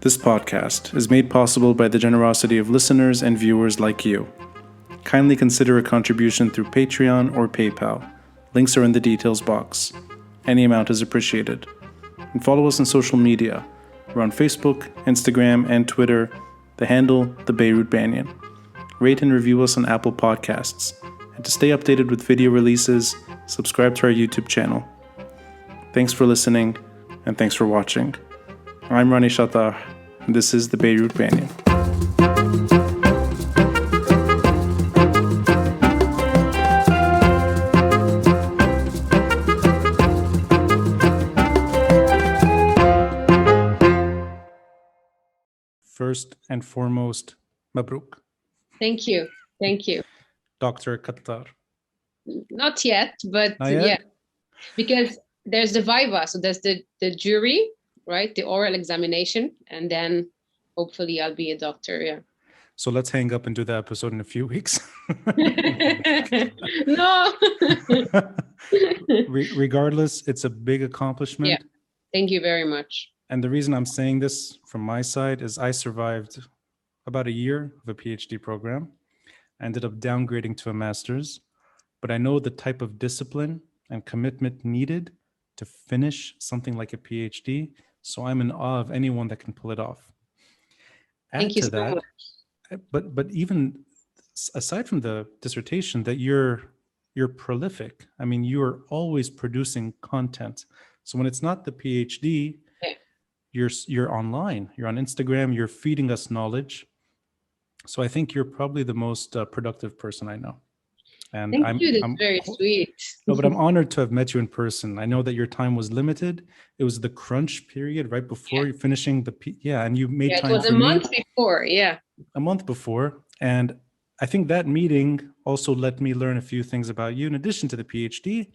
This podcast is made possible by the generosity of listeners and viewers like you. Kindly consider a contribution through Patreon or PayPal. Links are in the details box. Any amount is appreciated. And follow us on social media. We're on Facebook, Instagram, and Twitter. The handle, the Beirut Banyan. Rate and review us on Apple Podcasts. And to stay updated with video releases, subscribe to our YouTube channel. Thanks for listening, and thanks for watching. I'm Chloé Kattar, and this is the Beirut Banyan. First and foremost, Mabruk. Thank you. Thank you. Dr. Kattar. Not yet, but Not yet? yeah, because there's the viva. So there's the jury, right? The oral examination. And then hopefully I'll be a doctor. Yeah. So let's hang up and do the episode in a few weeks. No. Regardless, it's a big accomplishment. Yeah. Thank you very much. And the reason I'm saying this from my side is I survived about a year of a PhD program. I ended up downgrading to a master's, but I know the type of discipline and commitment needed to finish something like a PhD. So I'm in awe of anyone that can pull it off. Thank you so much. But even aside from the dissertation, that you're prolific. I mean, you are always producing content. So when it's not the PhD, you're online, you're on Instagram, you're feeding us knowledge. So I think you're probably the most productive person I know. And Thank you. That's very sweet. No, but I'm honored to have met you in person. I know that your time was limited. It was the crunch period right before you're finishing the and you made time for me. It was a month before, a month before. And I think that meeting also let me learn a few things about you in addition to the PhD.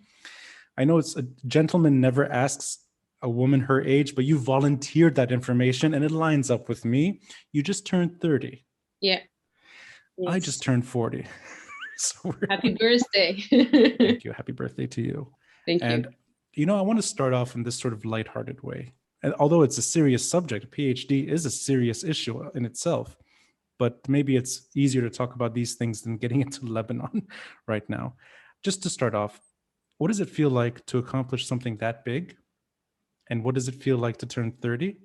I know it's a gentleman never asks a woman her age, but you volunteered that information and it lines up with me. You just turned 30. Yeah. Yes. I just turned 40. So happy birthday. Thank you. Happy birthday to you. Thank you. And, I want to start off in this sort of lighthearted way. And although it's a serious subject, PhD is a serious issue in itself. But maybe it's easier to talk about these things than getting into Lebanon right now. Just to start off, what does it feel like to accomplish something that big? And what does it feel like to turn 30?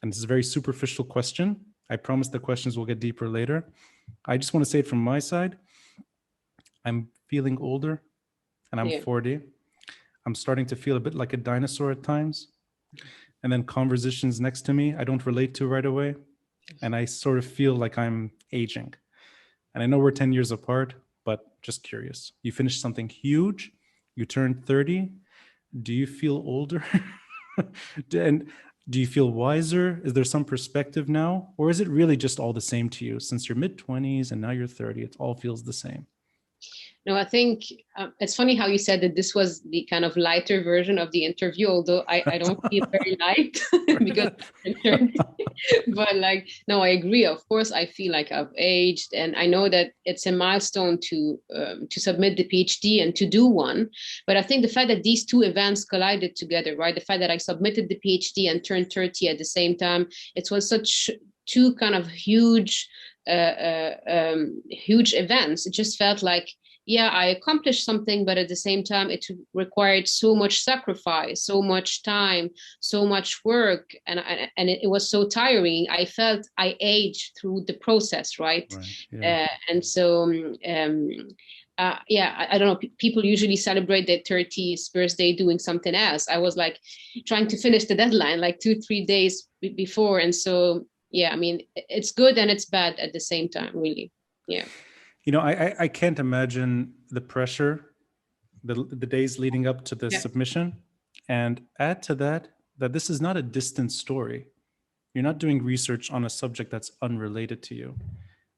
And this is a very superficial question. I promise the questions will get deeper later. I just want to say it from my side. I'm feeling older and I'm 40. I'm starting to feel a bit like a dinosaur at times. And then conversations next to me, I don't relate to right away. And I sort of feel like I'm aging. And I know we're 10 years apart, but just curious. You finished something huge. You turned 30. Do you feel older? And do you feel wiser? Is there some perspective now? Or is it really just all the same to you? Since you're mid-20s and now you're 30, it all feels the same. No, I think it's funny how you said that this was the kind of lighter version of the interview, although I don't feel very light because but no, I agree. Of course, I feel like I've aged, and I know that it's a milestone to submit the PhD and to do one. But I think the fact that these two events collided together, right? The fact that I submitted the PhD and turned 30 at the same time, it was such two kind of huge events. It just felt like, I accomplished something, but at the same time, it required so much sacrifice, so much time, so much work, and it was so tiring. I felt I aged through the process, right? And so, I don't know. People usually celebrate their 30th birthday doing something else. I was like trying to finish the deadline like 2-3 days before, and so. Yeah, I mean, it's good and it's bad at the same time, really. Yeah. I can't imagine the pressure, the days leading up to the submission. And add to that this is not a distant story. You're not doing research on a subject that's unrelated to you.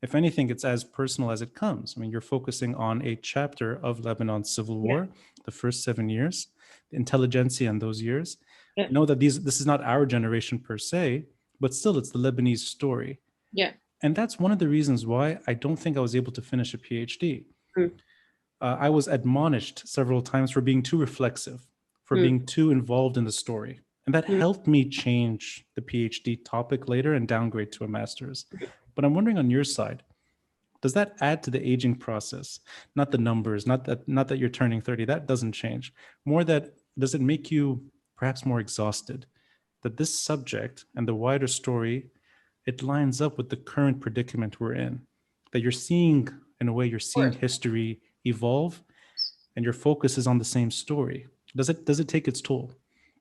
If anything, it's as personal as it comes. I mean, you're focusing on a chapter of Lebanon's civil war, the first 7 years, the intelligentsia in those years. I know that this is not our generation per se, but still, it's the Lebanese story. Yeah. And that's one of the reasons why I don't think I was able to finish a PhD. I was admonished several times for being too reflexive, for being too involved in the story. And that helped me change the PhD topic later and downgrade to a master's. But I'm wondering on your side, does that add to the aging process? Not the numbers, not that you're turning 30, that doesn't change. More that, does it make you perhaps more exhausted? That this subject and the wider story, it lines up with the current predicament we're in. That you're seeing, in a way, you're seeing history evolve and your focus is on the same story. Does it take its toll?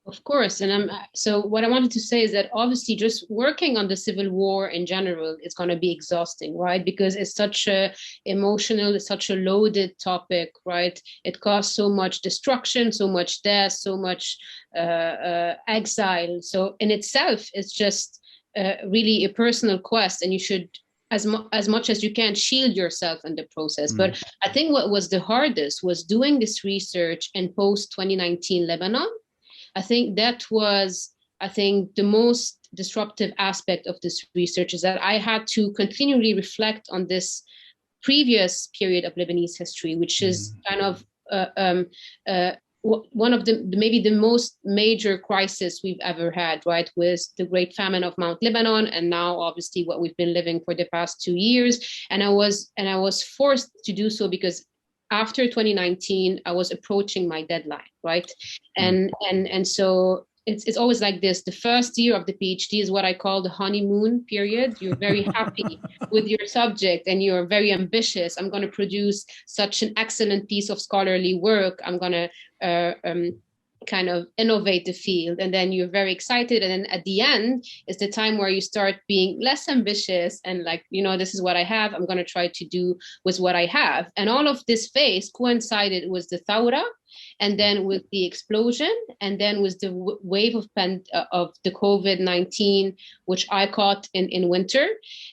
Of course. And so what I wanted to say is that obviously just working on the civil war in general is going to be exhausting, right? Because it's such a emotional, it's such a loaded topic, right? It caused so much destruction, so much death, so much exile. So in itself, it's just really a personal quest, and you should, as much as you can, shield yourself in the process. But I think what was the hardest was doing this research in post-2019 Lebanon. I think that was, the most disruptive aspect of this research, is that I had to continually reflect on this previous period of Lebanese history, which is kind of one of maybe the most major crisis we've ever had, right? With the Great Famine of Mount Lebanon, and now obviously what we've been living for the past 2 years. And I was forced to do so because after 2019, I was approaching my deadline, right? And so it's always like this. The first year of the PhD is what I call the honeymoon period. You're very happy with your subject and you're very ambitious. I'm going to produce such an excellent piece of scholarly work. I'm going to kind of innovate the field, and then you're very excited, and then at the end is the time where you start being less ambitious and like, this is what I have, I'm going to try to do with what I have. And all of this phase coincided with the Thawra, and then with the explosion, and then with the wave of the COVID-19, which I caught in winter.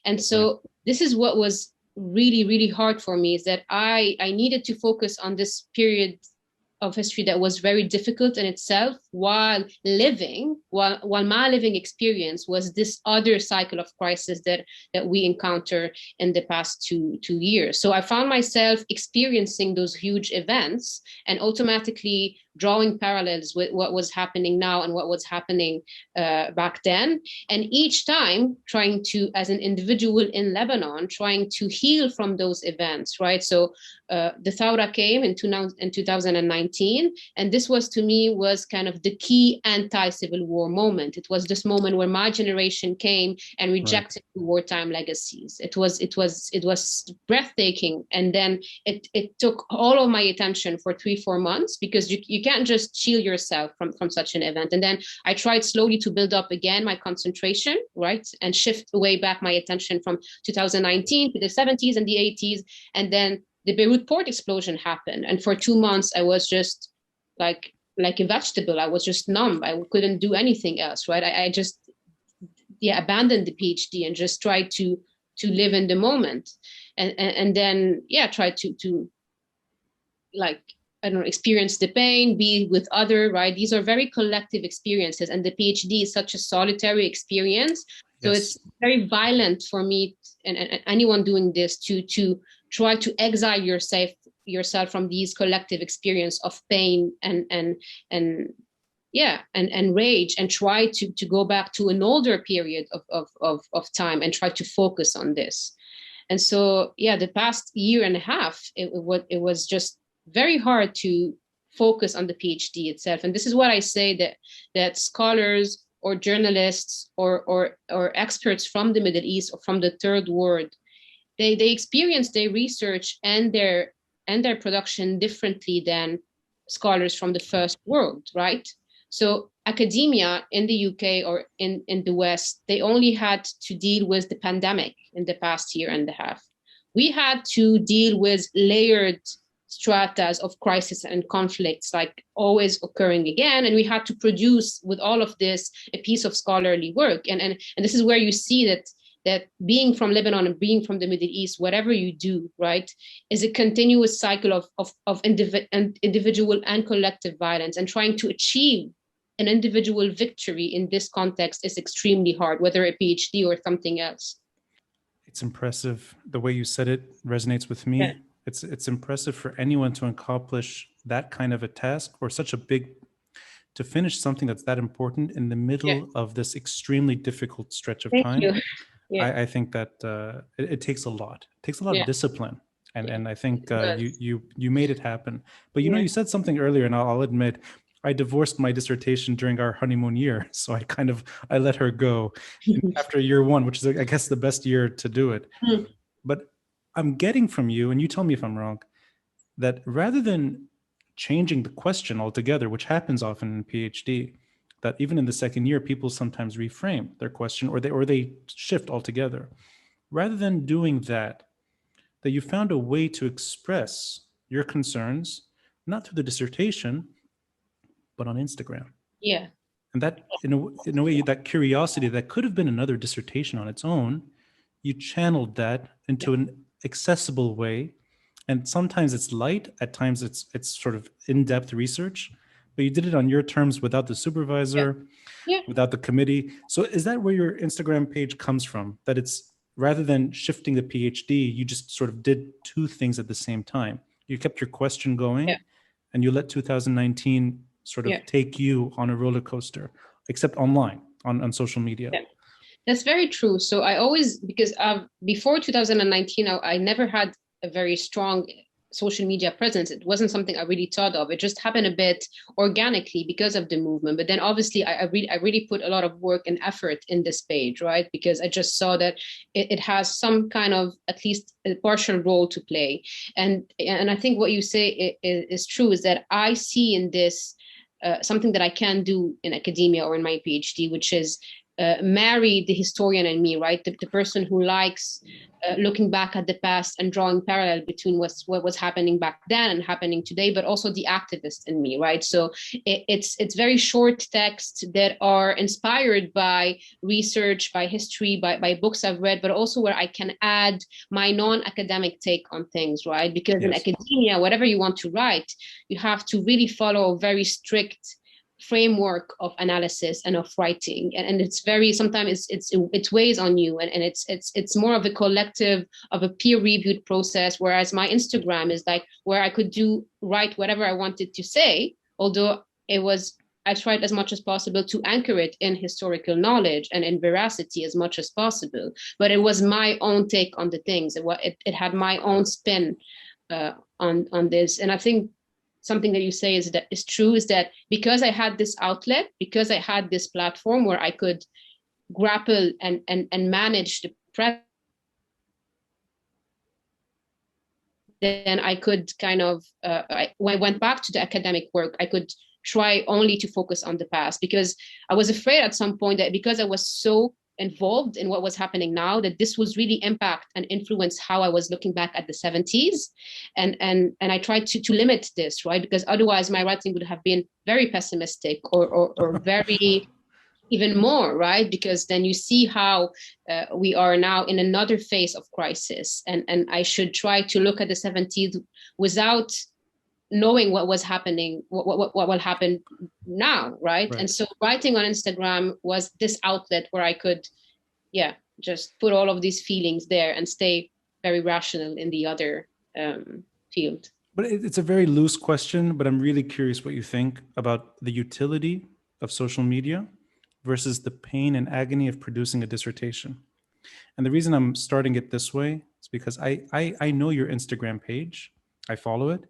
And so this is what was really, really hard for me, is that I needed to focus on this period of history that was very difficult in itself, while my living experience was this other cycle of crisis that we encounter in the past two years. So I found myself experiencing those huge events and automatically drawing parallels with what was happening now and what was happening back then. And each time trying to, as an individual in Lebanon, trying to heal from those events, right? So the Thawra came in 2019. And this was, to me, was kind of the key anti-civil war moment. It was this moment where my generation came and rejected wartime legacies. It was breathtaking. And then it took all of my attention for 3-4 months, because you can't just shield yourself from such an event. And then I tried slowly to build up again my concentration, right? And shift away back my attention from 2019 to the 70s and the 80s. And then the Beirut port explosion happened. And for 2 months, I was just like a vegetable. I was just numb. I couldn't do anything else, right? I just abandoned the PhD and just tried to live in the moment. And then, try to like, I don't know, experience the pain, be with other, right? These are very collective experiences. And the PhD is such a solitary experience. So it's very violent for me and anyone doing this to try to exile yourself from these collective experience of pain and rage, and try to go back to an older period of time and try to focus on this. And so, the past year and a half, it was just very hard to focus on the PhD itself. And this is what I say, that scholars or journalists or experts from the Middle East or from the Third World, they experience their research and their production differently than scholars from the First World, right? So academia in the UK or in the West, they only had to deal with the pandemic in the past year and a half. We had to deal with layered stratas of crisis and conflicts, like always occurring again. And we had to produce with all of this a piece of scholarly work. And this is where you see that being from Lebanon and being from the Middle East, whatever you do, right, is a continuous cycle of individual and collective violence. And trying to achieve an individual victory in this context is extremely hard, whether a PhD or something else. It's impressive. The way you said it resonates with me. Yeah. It's impressive for anyone to accomplish that kind of a task, or such a big to finish something that's that important in the middle of this extremely difficult stretch of Thank time. you. Yeah. I think that it takes a lot. It takes a lot of discipline, and I think you made it happen. But you know, you said something earlier, and I'll admit, I divorced my dissertation during our honeymoon year, so I let her go after year one, which is, I guess, the best year to do it. But I'm getting from you, and you tell me if I'm wrong, that rather than changing the question altogether, which happens often in PhD, that even in the second year, people sometimes reframe their question or they shift altogether. Rather than doing that, that you found a way to express your concerns, not through the dissertation, but on Instagram. Yeah. And that, in a way, that curiosity that could have been another dissertation on its own, you channeled that into an accessible way. And sometimes it's light, at times it's sort of in-depth research, but you did it on your terms without the supervisor, without the committee. So is that where your Instagram page comes from? That it's, rather than shifting the PhD, you just sort of did two things at the same time. You kept your question going, and you let 2019 sort of take you on a roller coaster, except online, on social media. Yeah. That's very true. So I always, because before 2019, I never had a very strong social media presence. It wasn't something I really thought of. It just happened a bit organically because of the movement. But then obviously I really put a lot of work and effort in this page, right? Because I just saw that it has some kind of, at least a partial role to play. And I think what you say is true, is that I see in this something that I can do in academia or in my PhD, which is marry the historian and me, right? The person who likes looking back at the past and drawing parallel between what was happening back then and happening today, but also the activist in me, right? So it's very short texts that are inspired by research, by history, by books I've read, but also where I can add my non-academic take on things, right? Because in academia, whatever you want to write, you have to really follow a very strict framework of analysis and of writing, and it's very, sometimes it weighs on you, and it's more of a collective, of a peer-reviewed process, whereas my Instagram is like where I could write whatever I wanted to say, although I tried as much as possible to anchor it in historical knowledge and in veracity as much as possible, but it was my own take on the things. It had my own spin on this. And I think something that you say is true, is that because I had this outlet, because I had this platform where I could grapple and manage the press, then I could kind of, when I went back to the academic work, I could try only to focus on the past, because I was afraid at some point that because I was so involved in what was happening now, that this was really impact and influence how I was looking back at the 70s. And I tried to limit this, right? Because otherwise my writing would have been very pessimistic or very even more, right? Because then you see how we are now in another phase of crisis. And I should try to look at the 70s without knowing what was happening, what will happen now, right? And so writing on Instagram was this outlet where I could, just put all of these feelings there and stay very rational in the other field. But it's a very loose question, but I'm really curious what you think about the utility of social media versus the pain and agony of producing a dissertation. And the reason I'm starting it this way is because I know your Instagram page. I follow it.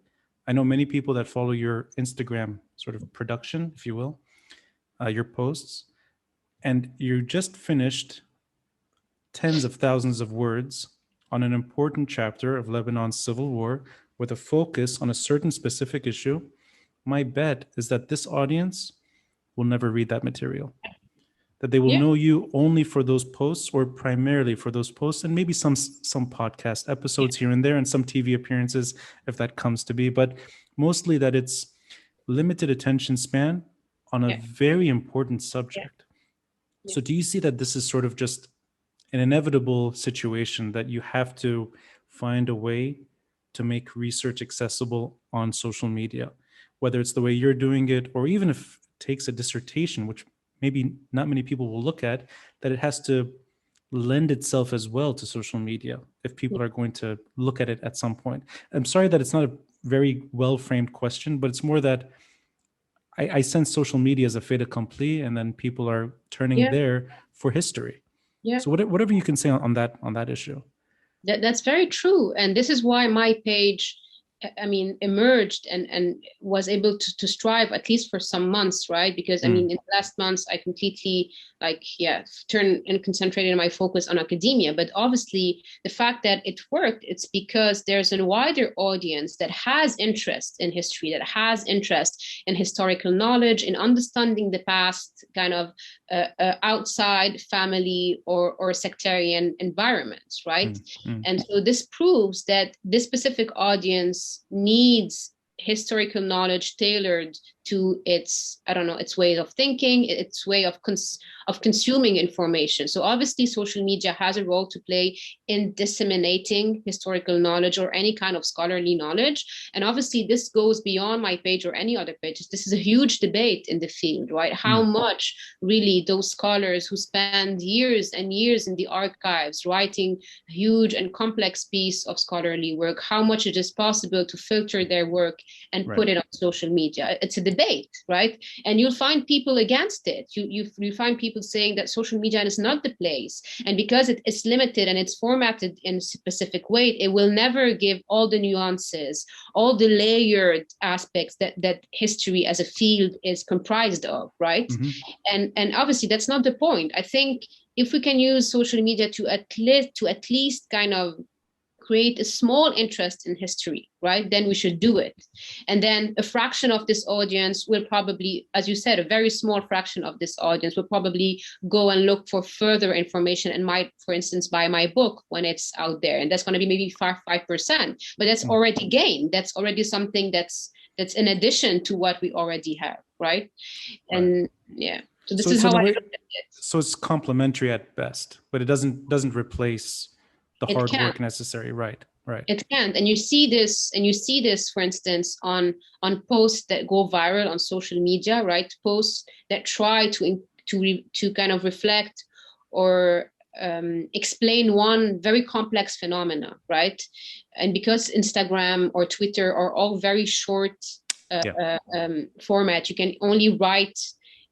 I know many people that follow your Instagram sort of production, if you will, your posts. And you just finished tens of thousands of words on an important chapter of Lebanon's civil war with a focus on a certain specific issue. My bet is that this audience will never read that material, that they will know you only for those posts, or primarily for those posts, and maybe some podcast episodes here and there and some TV appearances if that comes to be, but mostly that it's limited attention span on a very important subject. So do you see that this is sort of just an inevitable situation, that you have to find a way to make research accessible on social media, whether it's the way you're doing it, or even if it takes a dissertation, which maybe not many people will look at, that it has to lend itself as well to social media if people are going to look at it at some point? I'm sorry that it's not a very well-framed question, but it's more that I sense social media as a fait accompli, and then people are turning there for history. So whatever you can say on that issue. That's very true. And this is why my page, I mean, emerged and was able to strive at least for some months, right? Because I mean, in the last months, I completely turned and concentrated my focus on academia. But obviously, the fact that it worked, it's because there's a wider audience that has interest in history, that has interest in historical knowledge, in understanding the past, kind of outside family or sectarian environments, right? And so this proves that this specific audience needs historical knowledge tailored to its, I don't know, its way of thinking, its way of consuming information. So obviously social media has a role to play in disseminating historical knowledge or any kind of scholarly knowledge. And obviously this goes beyond my page or any other page. This is a huge debate in the field, right? How much really those scholars who spend years and years in the archives writing a huge and complex piece of scholarly work, how much it is possible to filter their work and put it on social media. It's a debate, right? And you'll find people against it. You find people saying that social media is not the place. And because it is limited and it's formatted in a specific way, it will never give all the nuances, all the layered aspects that history as a field is comprised of, right? And obviously that's not the point. I think if we can use social media to at least kind of create a small interest in history, right, then we should do it. And then a fraction of this audience will probably, as you said, a very small fraction of this audience will probably go and look for further information and might, for instance, buy my book when it's out there. And that's going to be maybe 5%, but that's already gained. That's already something that's in addition to what we already have, right? And so this is how I look at it. So it's complementary at best, but it doesn't replace the hard work necessary, right? It can't. And you see this, for instance, on posts that go viral on social media, right? Posts that try to kind of reflect or explain one very complex phenomena, right? And because Instagram or Twitter are all very short format, you can only write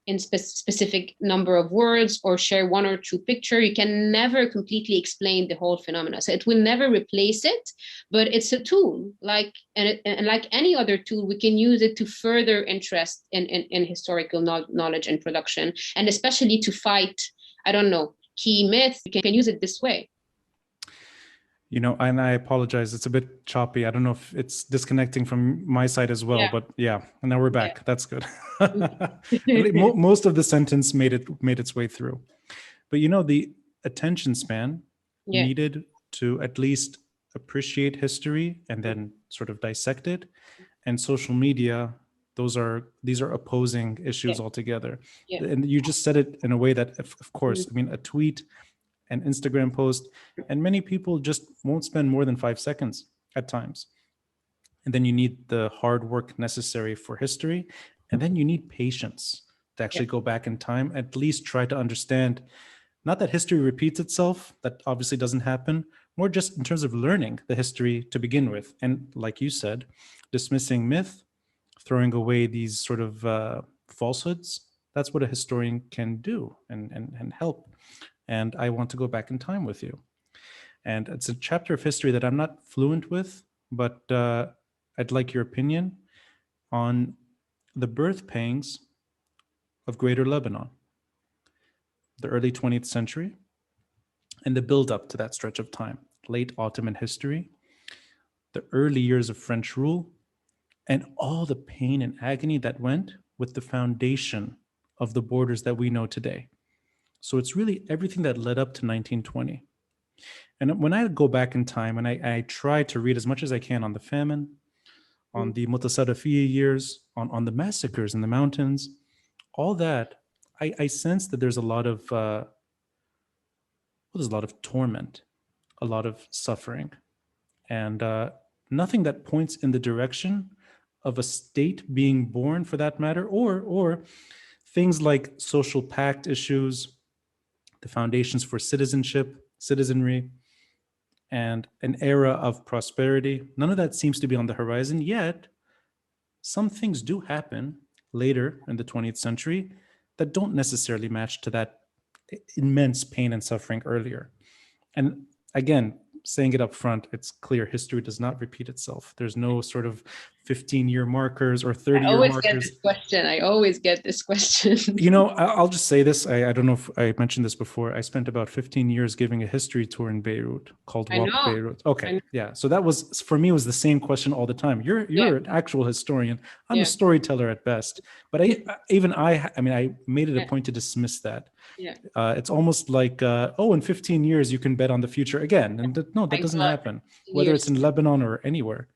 in specific number of words or share one or two pictures. You can never completely explain the whole phenomena. So it will never replace it, but it's a tool. Like any other tool, we can use it to further interest in historical knowledge and production, and especially to fight, I don't know, key myths. You can use it this way. You know, and I apologize, it's a bit choppy. I don't know if it's disconnecting from my side as well, but and now we're back. That's good. Most of the sentence made its way through. But you know, the attention span needed to at least appreciate history and then sort of dissect it, and social media, these are opposing issues altogether. And you just said it in a way that, of course, I mean, a tweet, an Instagram post, and many people just won't spend more than 5 seconds at times. And then you need the hard work necessary for history, and then you need patience to actually go back in time, at least try to understand, not that history repeats itself, that obviously doesn't happen, more just in terms of learning the history to begin with. And like you said, dismissing myth, throwing away these sort of falsehoods, that's what a historian can do and help. And I want to go back in time with you. And it's a chapter of history that I'm not fluent with, but I'd like your opinion on the birth pangs of Greater Lebanon, the early 20th century, and the build-up to that stretch of time, late Ottoman history, the early years of French rule, and all the pain and agony that went with the foundation of the borders that we know today. So it's really everything that led up to 1920. And when I go back in time and I try to read as much as I can on the famine, on the Mutasarrifiyya years, on the massacres in the mountains, all that, I sense that there's a lot of torment, a lot of suffering, and nothing that points in the direction of a state being born, for that matter, or things like social pact issues, the foundations for citizenry, and an era of prosperity. None of that seems to be on the horizon, yet some things do happen, later in the 20th century that don't necessarily match to that immense pain and suffering earlier. And again, saying it up front, it's clear history does not repeat itself. There's no sort of 15-year markers or 30-year markers. I always get this question. You know, I'll just say this. I don't know if I mentioned this before. I spent about 15 years giving a history tour in Beirut called Walk Beirut. Okay. Yeah. So that was, for me, was the same question all the time. You're an actual historian. I'm a storyteller at best. But I made it a point to dismiss that. Yeah. It's almost like, in 15 years, you can bet on the future again. And no, that doesn't happen, whether it's in Lebanon or anywhere.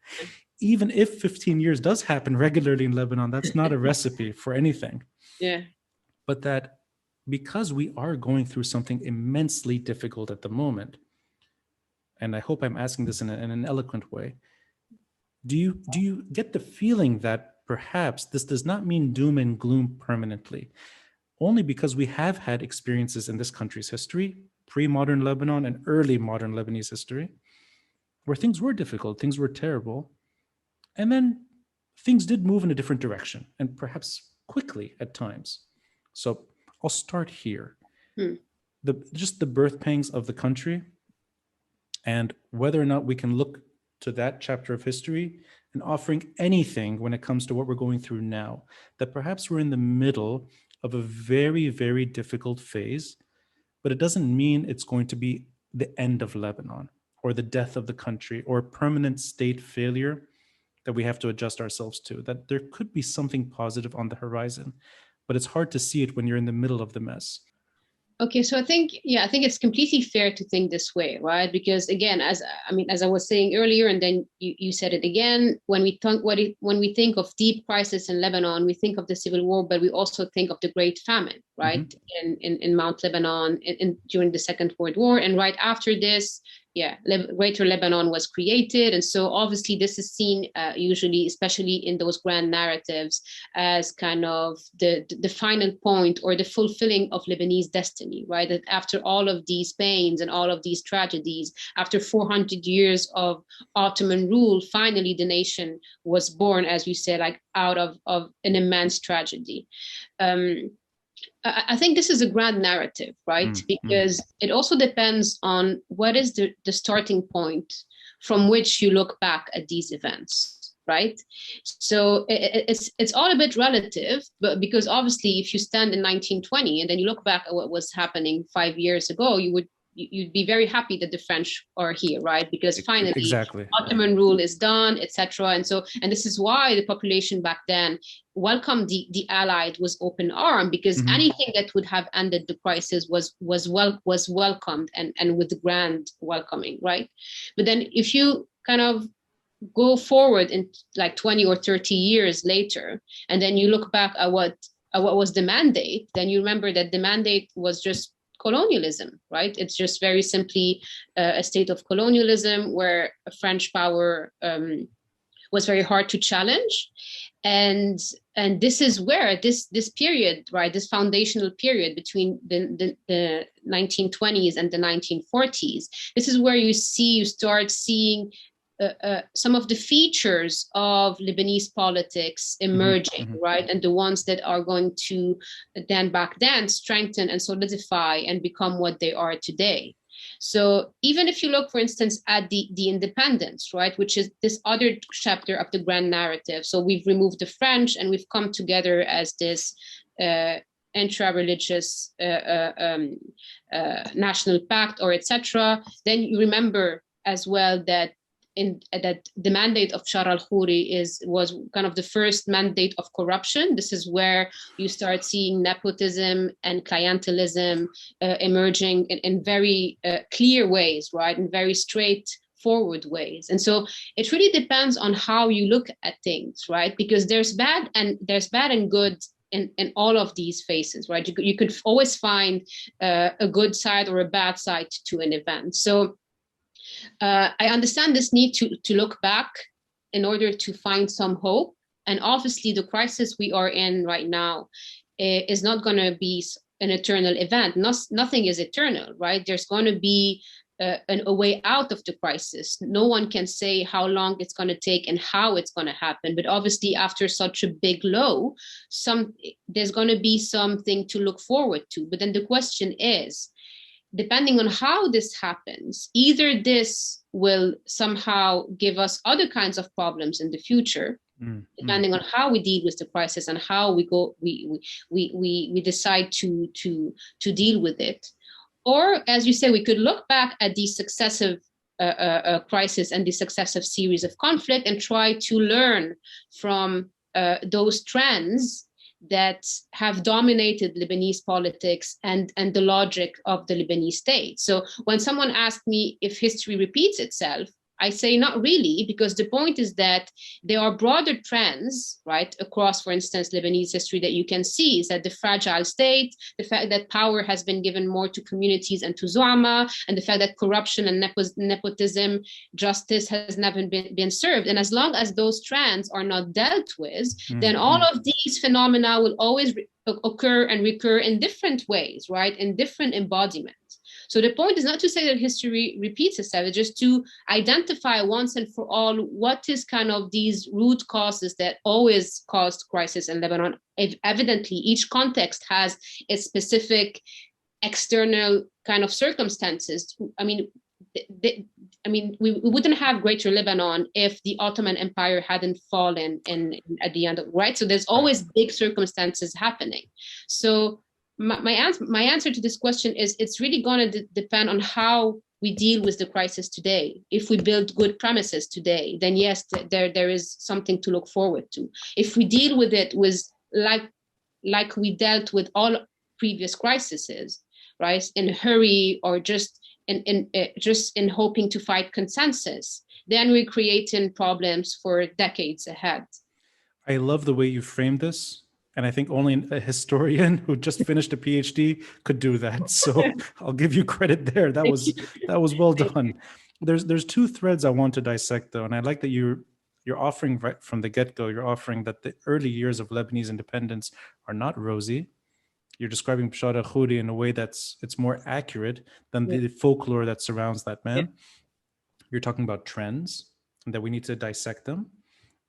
Even if 15 years does happen regularly in Lebanon, that's not a recipe for anything. Yeah. But that because we are going through something immensely difficult at the moment, and I hope I'm asking this in an eloquent way, do you get the feeling that perhaps this does not mean doom and gloom permanently? Only because we have had experiences in this country's history, pre-modern Lebanon and early modern Lebanese history, where things were difficult, things were terrible, and then things did move in a different direction, and perhaps quickly at times. So I'll start here. Just the birth pangs of the country, and whether or not we can look to that chapter of history and offering anything when it comes to what we're going through now, that perhaps we're in the middle of a very, very difficult phase, but it doesn't mean it's going to be the end of Lebanon or the death of the country or permanent state failure that we have to adjust ourselves to, that there could be something positive on the horizon, but it's hard to see it when you're in the middle of the mess. Okay, so I think it's completely fair to think this way, right? Because again, as I was saying earlier, and then you said it again, when we think of deep crisis in Lebanon, we think of the civil war, but we also think of the Great Famine, right? In Mount Lebanon during the Second World War, and right after this, Greater Lebanon was created. And so obviously this is seen usually, especially in those grand narratives, as kind of the final point or the fulfilling of Lebanese destiny, right? That after all of these pains and all of these tragedies, after 400 years of Ottoman rule, finally the nation was born, as you said, like out of an immense tragedy. I think this is a grand narrative, right? Because it also depends on what is the starting point from which you look back at these events, right? So it's all a bit relative, but because obviously if you stand in 1920 and then you look back at what was happening 5 years ago, you'd be very happy that the French are here, right? Because finally, Ottoman rule is done, etc. And this is why the population back then welcomed the Allied with open arm, because anything that would have ended the crisis was welcomed and with grand welcoming, right? But then if you kind of go forward in like 20 or 30 years later, and then you look back at what was the mandate, then you remember that the mandate was just colonialism, right? It's just very simply a state of colonialism where a French power was very hard to challenge. And this is where this period, right, this foundational period between the 1920s and the 1940s, this is where you start seeing some of the features of Lebanese politics emerging, right? And the ones that are going to back then strengthen and solidify and become what they are today. So even if you look, for instance, at the independence, right, which is this other chapter of the grand narrative. So we've removed the French and we've come together as this intra-religious national pact, or etc. Then you remember as well that that the mandate of Shar al-Khoury was kind of the first mandate of corruption. This is where you start seeing nepotism and clientelism emerging in very clear ways, right? In very straightforward ways. And so it really depends on how you look at things, right? Because there's bad and good in all of these phases, right? You could always find a good side or a bad side to an event. So I understand this need to look back in order to find some hope. And obviously the crisis we are in right now is not going to be an eternal event. Nothing is eternal, right? There's going to be a way out of the crisis. No one can say how long it's going to take and how it's going to happen. But obviously, after such a big low, there's going to be something to look forward to. But then the question is, depending on how this happens, either this will somehow give us other kinds of problems in the future, depending on how we deal with the crisis and how we decide to deal with it. Or, as you say, we could look back at these successive crises and the successive series of conflict and try to learn from those trends that have dominated Lebanese politics and the logic of the Lebanese state. So when someone asks me if history repeats itself, I say not really, because the point is that there are broader trends, right, across, for instance, Lebanese history that you can see is that the fragile state, the fact that power has been given more to communities and to Zuama, and the fact that corruption and nepotism, justice has never been served. And as long as those trends are not dealt with, then all of these phenomena will always occur and recur in different ways, right, in different embodiments. So the point is not to say that history repeats itself, it's just to identify once and for all what is kind of these root causes that always caused crisis in Lebanon. Evidently, each context has its specific external kind of circumstances. I mean, we wouldn't have Greater Lebanon if the Ottoman Empire hadn't fallen at the end of, right? So there's always big circumstances happening. So my answer to this question is it's really going to depend on how we deal with the crisis today. If we build good premises today, then yes, there is something to look forward to. If we deal with it like we dealt with all previous crises, right, in a hurry or just in hoping to fight consensus, then we're creating problems for decades ahead. I love the way you framed this. And I think only a historian who just finished a PhD could do that. So I'll give you credit there. That was well done. There's two threads I want to dissect though, and I like that you're offering right from the get-go. You're offering that the early years of Lebanese independence are not rosy. You're describing Bashar al-Khoury in a way it's more accurate than the folklore that surrounds that man. You're talking about trends and that we need to dissect them,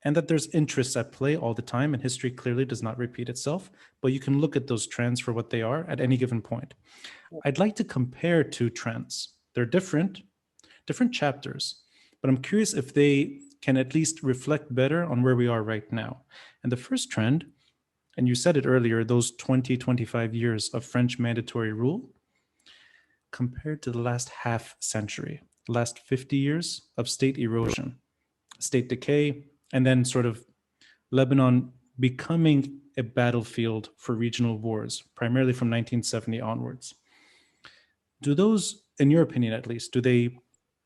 and that there's interests at play all the time, and history clearly does not repeat itself, but you can look at those trends for what they are at any given point. I'd like to compare two trends. They're different chapters, but I'm curious if they can at least reflect better on where we are right now. And the first trend, and you said it earlier, those 20-25 years of French mandatory rule compared to the last half century, the last 50 years of state erosion, state decay, and then sort of Lebanon becoming a battlefield for regional wars, primarily from 1970 onwards. Do those, in your opinion at least, do they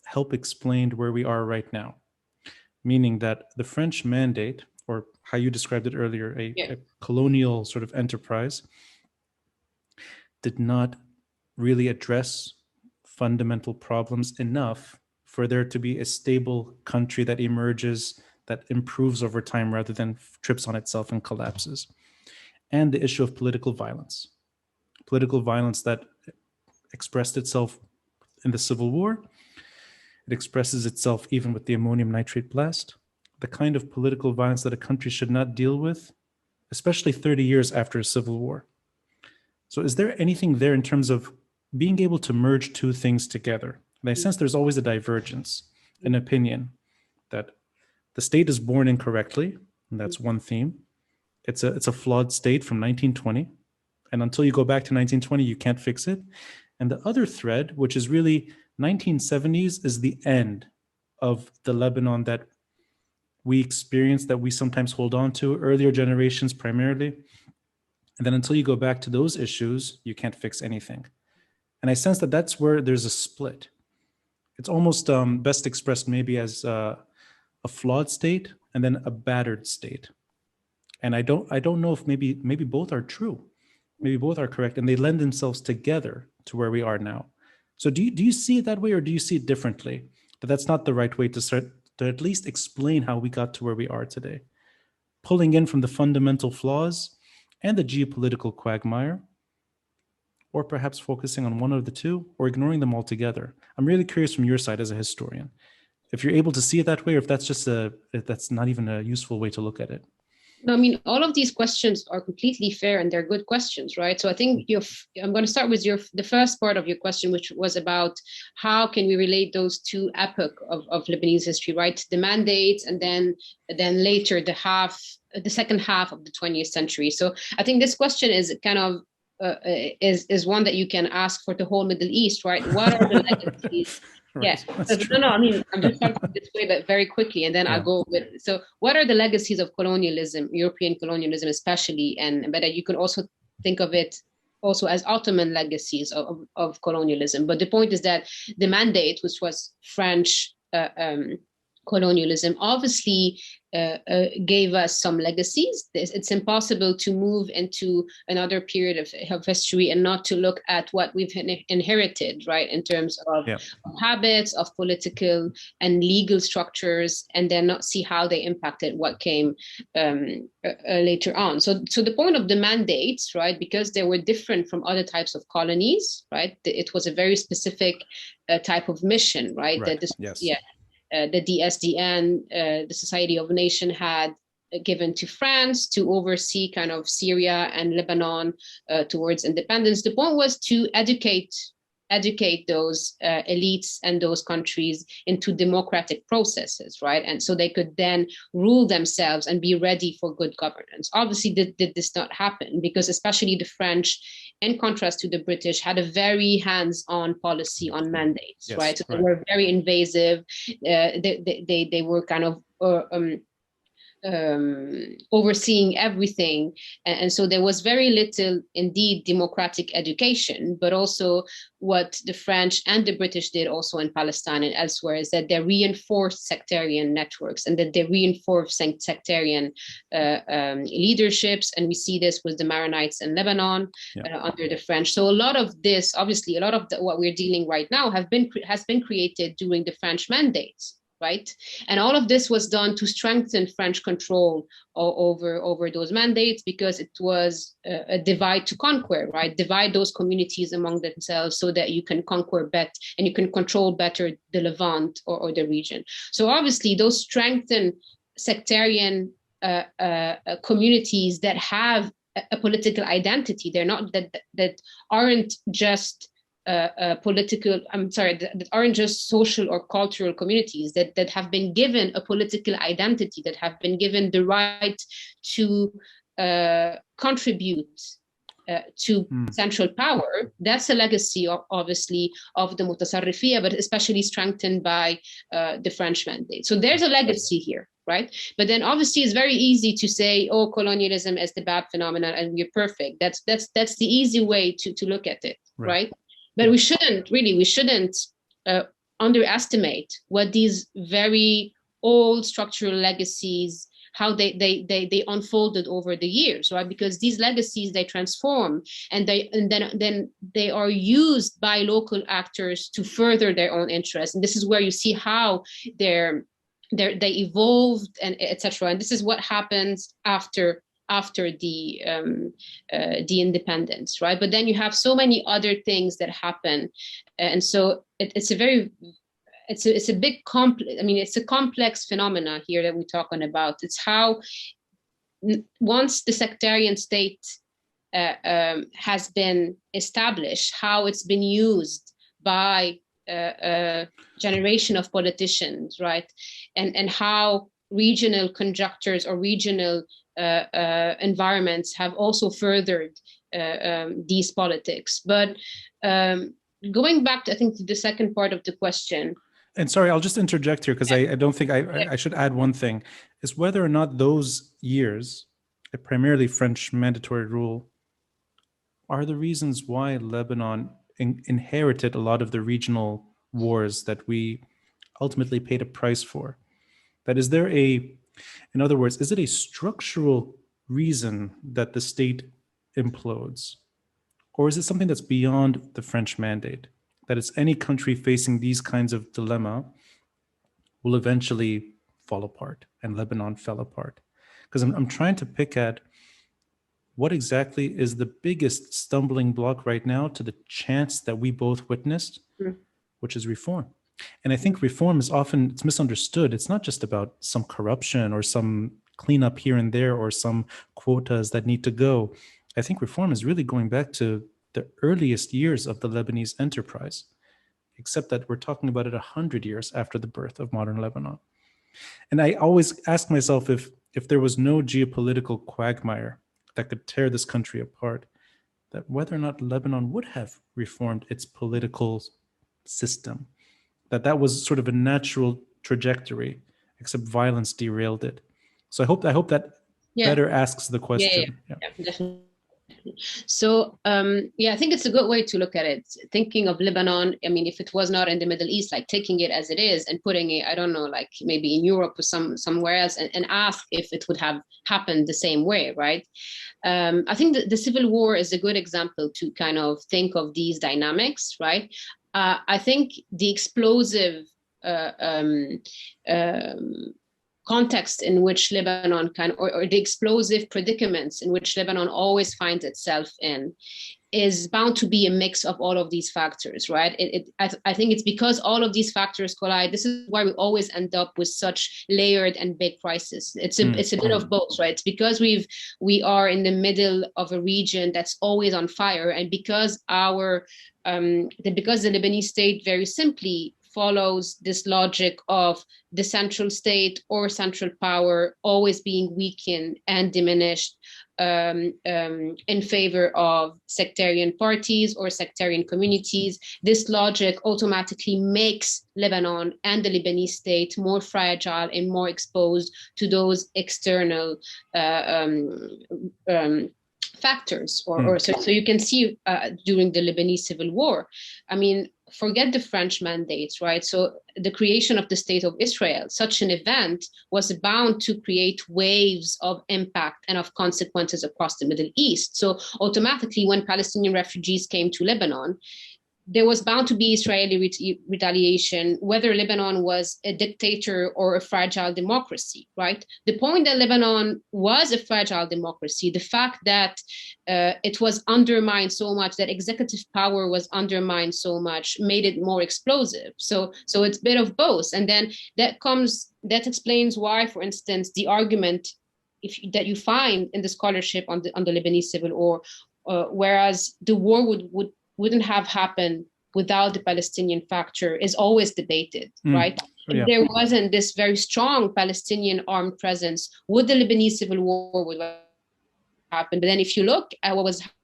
help explain where we are right now? Meaning that the French mandate, or how you described it earlier, a colonial sort of enterprise, did not really address fundamental problems enough for there to be a stable country that emerges, that improves over time rather than trips on itself and collapses. And the issue of political violence that expressed itself in the Civil War. It expresses itself even with the ammonium nitrate blast, the kind of political violence that a country should not deal with, especially 30 years after a civil war. So is there anything there in terms of being able to merge two things together? And I sense there's always a divergence in opinion that the state is born incorrectly, and that's one theme. It's a flawed state from 1920, and until you go back to 1920, you can't fix it. And the other thread, which is really 1970s, is the end of the Lebanon that we experience, that we sometimes hold on to, earlier generations primarily. And then until you go back to those issues, you can't fix anything. And I sense that that's where there's a split. It's almost best expressed maybe as a flawed state and then a battered state. And I don't know if maybe both are true. Maybe both are correct, and they lend themselves together to where we are now. So do you see it that way, or do you see it differently? That that's not the right way to start to at least explain how we got to where we are today. Pulling in from the fundamental flaws and the geopolitical quagmire, or perhaps focusing on one of the two, or ignoring them altogether? I'm really curious from your side as a historian, if you're able to see it that way, or if that's not even a useful way to look at it. No, I mean, all of these questions are completely fair and they're good questions, right? So I think I'm going to start with the first part of your question, which was about how can we relate those two epoch of Lebanese history, right? The mandates, and then later the second half of the 20th century. So I think this question is kind of is one that you can ask for the whole Middle East, right? What are the legacies? Right. Yeah. No. I mean, I'm just starting this way, but very quickly, and then I'll go with. So, what are the legacies of colonialism, European colonialism, especially, but you can also think of it also as Ottoman legacies of colonialism. But the point is that the mandate, which was French colonialism, obviously gave us some legacies. It's impossible to move into another period of history and not to look at what we've inherited, right, in terms of habits, of political and legal structures, and then not see how they impacted what came later on. So the point of the mandates, right, because they were different from other types of colonies, right, it was a very specific type of mission, right? The DSDN, the Society of Nations, had given to France to oversee kind of Syria and Lebanon towards independence. The point was to educate those elites and those countries into democratic processes, right? And so they could then rule themselves and be ready for good governance. Obviously, did this not happen, because especially the French, in contrast to the British, had a very hands-on policy on mandates, right? So they were very invasive. They were kind of overseeing everything, and so there was very little indeed democratic education. But also what the French and the British did also in Palestine and elsewhere is that they reinforced sectarian networks, and that they reinforced sectarian leaderships, and we see this with the Maronites in Lebanon under the French. So a lot of this, obviously a lot of what we're dealing right now has been created during the French mandates, right? And all of this was done to strengthen French control over those mandates, because it was a divide to conquer, right? Divide those communities among themselves so that you can conquer better and you can control better the Levant or the region. So obviously those strengthen sectarian communities that have a political identity. They're not that aren't just that aren't just social or cultural communities, that have been given a political identity, that have been given the right to contribute to central power. That's a legacy, obviously, of the Mutasarrifiyya, but especially strengthened by the French mandate. So there's a legacy here, right? But then obviously it's very easy to say, oh, colonialism is the bad phenomenon and we're perfect. That's the easy way to look at it, right? But we shouldn't underestimate what these very old structural legacies, how they unfolded over the years, right? Because these legacies, they transform, and then they are used by local actors to further their own interests. And this is where you see how they evolved, and etc. And this is what happens after the independence, right? But then you have so many other things that happen, and so it's a big complex. I mean, it's a complex phenomena here that we're talking about. It's how once the sectarian state has been established, how it's been used by a generation of politicians, right? And how regional conjunctures or regional environments have also furthered these politics. But going back to, I think, to the second part of the question. And sorry, I'll just interject here, because I don't think I should add one thing, is whether or not those years, primarily French mandatory rule, are the reasons why Lebanon inherited a lot of the regional wars that we ultimately paid a price for. That is there in other words, is it a structural reason that the state implodes? Or is it something that's beyond the French mandate? That it's any country facing these kinds of dilemma will eventually fall apart, and Lebanon fell apart. Because I'm trying to pick at what exactly is the biggest stumbling block right now to the chance that we both witnessed, which is reform. And I think reform is often, it's misunderstood. It's not just about some corruption or some cleanup here and there or some quotas that need to go. I think reform is really going back to the earliest years of the Lebanese enterprise, except that we're talking about it 100 years after the birth of modern Lebanon. And I always ask myself if there was no geopolitical quagmire that could tear this country apart, that whether or not Lebanon would have reformed its political system, that was sort of a natural trajectory, except violence derailed it. So I hope that better asks the question. Yeah, definitely. So I think it's a good way to look at it. Thinking of Lebanon, I mean, if it was not in the Middle East, like taking it as it is and putting it, I don't know, like maybe in Europe or somewhere else, and ask if it would have happened the same way, right? I think the Civil War is a good example to kind of think of these dynamics, right? I think the explosive context in which Lebanon or the explosive predicaments in which Lebanon always finds itself in is bound to be a mix of all of these factors, right? I think it's because all of these factors collide. This is why we always end up with such layered and big crises. It's a bit of both, right? It's because we are in the middle of a region that's always on fire, and because because the Lebanese state very simply follows this logic of the central state or central power always being weakened and diminished in favor of sectarian parties or sectarian communities. This logic automatically makes Lebanon and the Lebanese state more fragile and more exposed to those external factors. So you can see during the Lebanese Civil War, I mean, forget the French mandates, right? So the creation of the State of Israel, such an event was bound to create waves of impact and of consequences across the Middle East. So automatically, when Palestinian refugees came to Lebanon, there was bound to be Israeli retaliation, whether Lebanon was a dictator or a fragile democracy, right? The point that Lebanon was a fragile democracy, the fact that it was undermined so much, that executive power was undermined so much, made it more explosive. So it's a bit of both. And then that explains why, for instance, the argument that you find in the scholarship on the Lebanese Civil War, whereas the war wouldn't have happened without the Palestinian factor, is always debated, right? If there wasn't this very strong Palestinian armed presence, would the Lebanese Civil War would happen? But then if you look at what was happening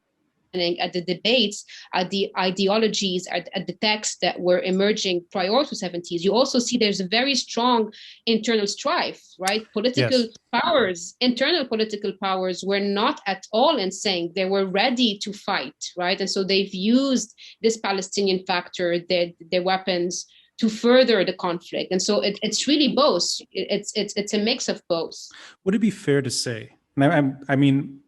at the debates, at the ideologies, at the texts that were emerging prior to 70s, you also see there's a very strong internal strife, right? Internal political powers were not at all in sync. They were ready to fight, right? And so they've used this Palestinian factor, their weapons, to further the conflict. And so it's really both. It's a mix of both. Would it be fair to say, I mean,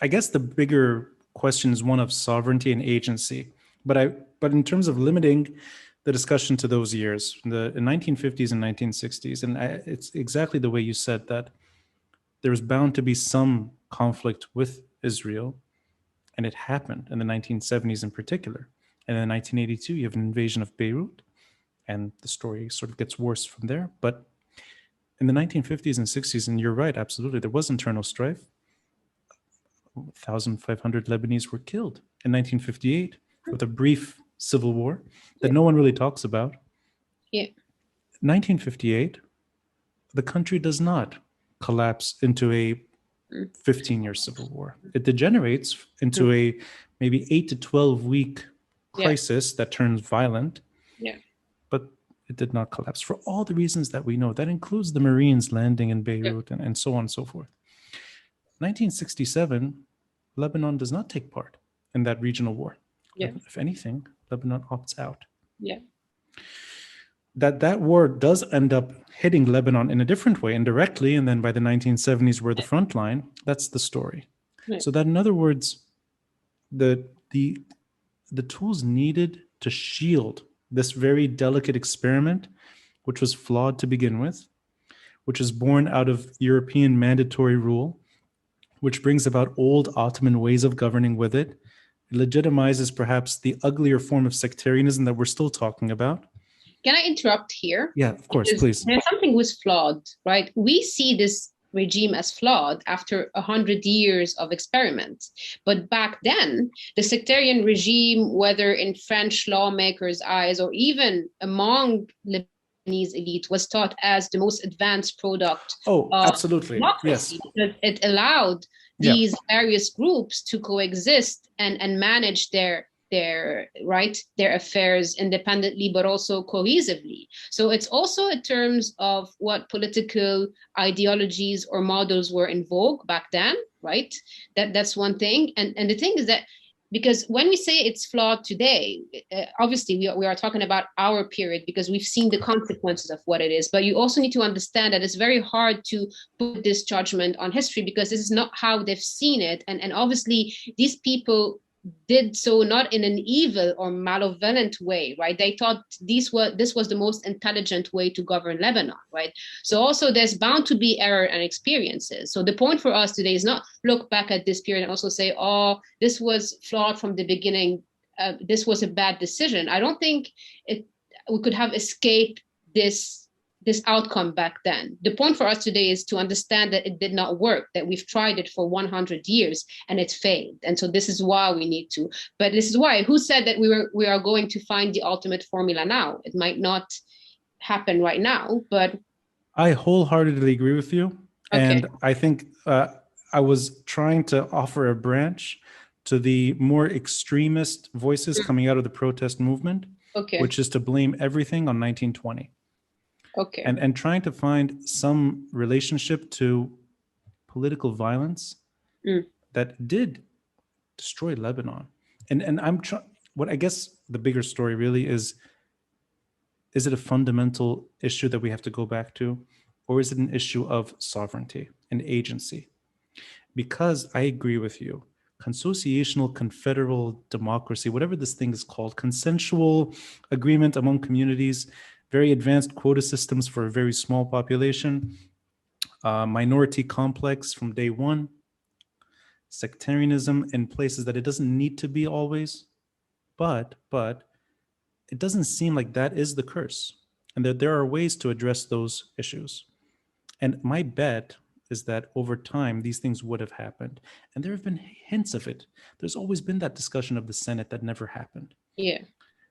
I guess the bigger question is one of sovereignty and agency, but in terms of limiting the discussion to those years, the 1950s and 1960s, and it's exactly the way you said, that there's bound to be some conflict with Israel, and it happened in the 1970s in particular. And in 1982, you have an invasion of Beirut, and the story sort of gets worse from there. But in the 1950s and 60s, and you're right, absolutely, there was internal strife. 1,500 Lebanese were killed in 1958 with a brief civil war that no one really talks about. 1958, the country does not collapse into a 15-year civil war. It degenerates into a maybe 8 to 12 week crisis that turns violent. But it did not collapse for all the reasons that we know. That includes the Marines landing in Beirut and so on and so forth. 1967, Lebanon does not take part in that regional war. If anything, Lebanon opts out. That war does end up hitting Lebanon in a different way, indirectly, and then by the 1970s, we're the front line. That's the story. So that, in other words, the tools needed to shield this very delicate experiment, which was flawed to begin with, which is born out of European mandatory rule, which brings about old Ottoman ways of governing with it. It legitimizes perhaps the uglier form of sectarianism that we're still talking about. Can I interrupt here? Yeah, of course, Because please. there's something was flawed, right? We see this regime as flawed after 100 years of experiment. But back then, the sectarian regime, whether in French lawmakers' eyes or even among Lebanese elite, was thought as the most advanced product Oh, of absolutely. Yes. democracy. Because it allowed Yeah. these various groups to coexist and manage their affairs independently, but also cohesively. So it's also in terms of what political ideologies or models were in vogue back then, right? That's one thing. And the thing is that because when we say it's flawed today, obviously we are talking about our period because we've seen the consequences of what it is. But you also need to understand that it's very hard to put this judgment on history because this is not how they've seen it. And obviously these people did so not in an evil or malevolent way, right? They thought this was the most intelligent way to govern Lebanon, right? So also there's bound to be error and experiences. So the point for us today is not look back at this period and also say, oh, this was flawed from the beginning. This was a bad decision. I don't think we could have escaped this outcome back then. The point for us today is to understand that it did not work, that we've tried it for 100 years and it failed. And so this is why we need to. But this is why, who said that we are going to find the ultimate formula now? It might not happen right now, but. I wholeheartedly agree with you. Okay. And I think I was trying to offer a branch to the more extremist voices coming out of the protest movement, Okay. which is to blame everything on 1920. Okay. And trying to find some relationship to political violence that did destroy Lebanon. And I'm trying, what I guess the bigger story really is it a fundamental issue that we have to go back to? Or is it an issue of sovereignty and agency? Because I agree with you, consociational confederal democracy, whatever this thing is called, consensual agreement among communities, very advanced quota systems for a very small population, minority complex from day one, sectarianism in places that it doesn't need to be always, but it doesn't seem like that is the curse, and that there are ways to address those issues. And my bet is that over time, these things would have happened. And there have been hints of it. There's always been that discussion of the Senate that never happened. Yeah.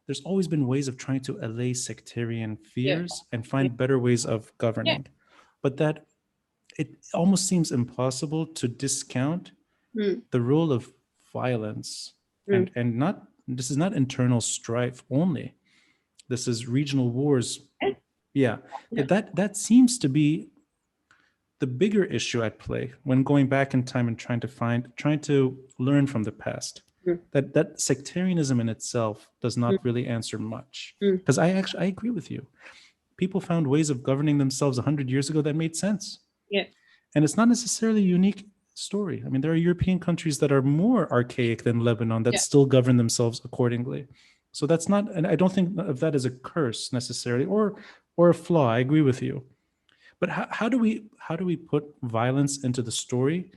There's always been ways of trying to allay sectarian fears and find better ways of governing. But that it almost seems impossible to discount the role of violence and not, this is not internal strife only. This is regional wars. Yeah. That seems to be the bigger issue at play when going back in time and trying to learn from the past. That sectarianism in itself does not really answer much. Because I agree with you. People found ways of governing themselves 100 years ago that made sense. Yeah. And it's not necessarily a unique story. I mean, there are European countries that are more archaic than Lebanon that still govern themselves accordingly. So that's not, and I don't think of that as a curse necessarily, or a flaw. I agree with you. But how do we put violence into the story,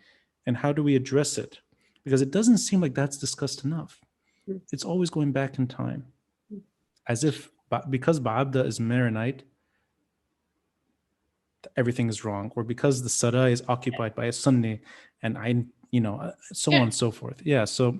and how do we address it? Because it doesn't seem like that's discussed enough. It's always going back in time, as if because Ba'abda is Maronite, everything is wrong, or because the Sarai is occupied by a Sunni, and so on and so forth. Yeah. So.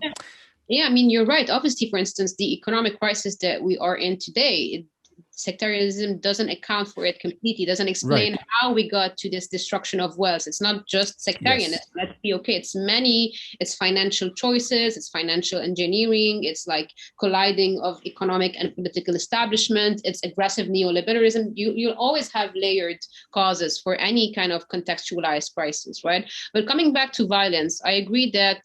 Yeah, I mean, you're right. Obviously, for instance, the economic crisis that we are in today, sectarianism doesn't account for it completely, doesn't explain how we got to this destruction of wealth. It's not just sectarianism. Let's be okay. It's financial choices, it's financial engineering, it's like colliding of economic and political establishment, it's aggressive neoliberalism. You'll always have layered causes for any kind of contextualized crisis, right? But coming back to violence, I agree that,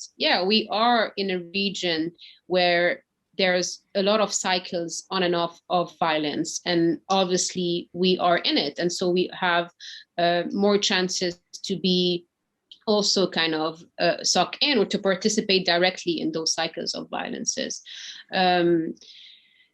we are in a region where there's a lot of cycles on and off of violence, and obviously we are in it, and so we have more chances to be also kind of sucked in or to participate directly in those cycles of violences.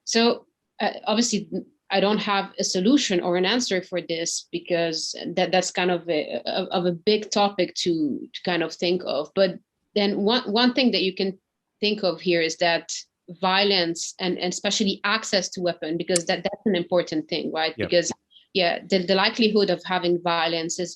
So obviously I don't have a solution or an answer for this, because that's kind of a big topic to kind of think of. But then one thing that you can think of here is that violence and especially access to weapon, because that's an important thing, right? Yep. Because the likelihood of having violence it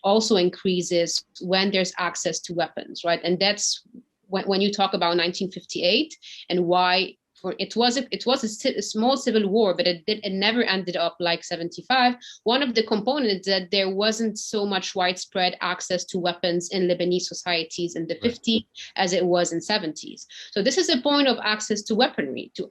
also increases when there's access to weapons, right? And that's when you talk about 1958 and why it was a small civil war, but it never ended up like 75. One of the components that there wasn't so much widespread access to weapons in Lebanese societies in the 50s as it was in 70s. So this is a point of access to weaponry, to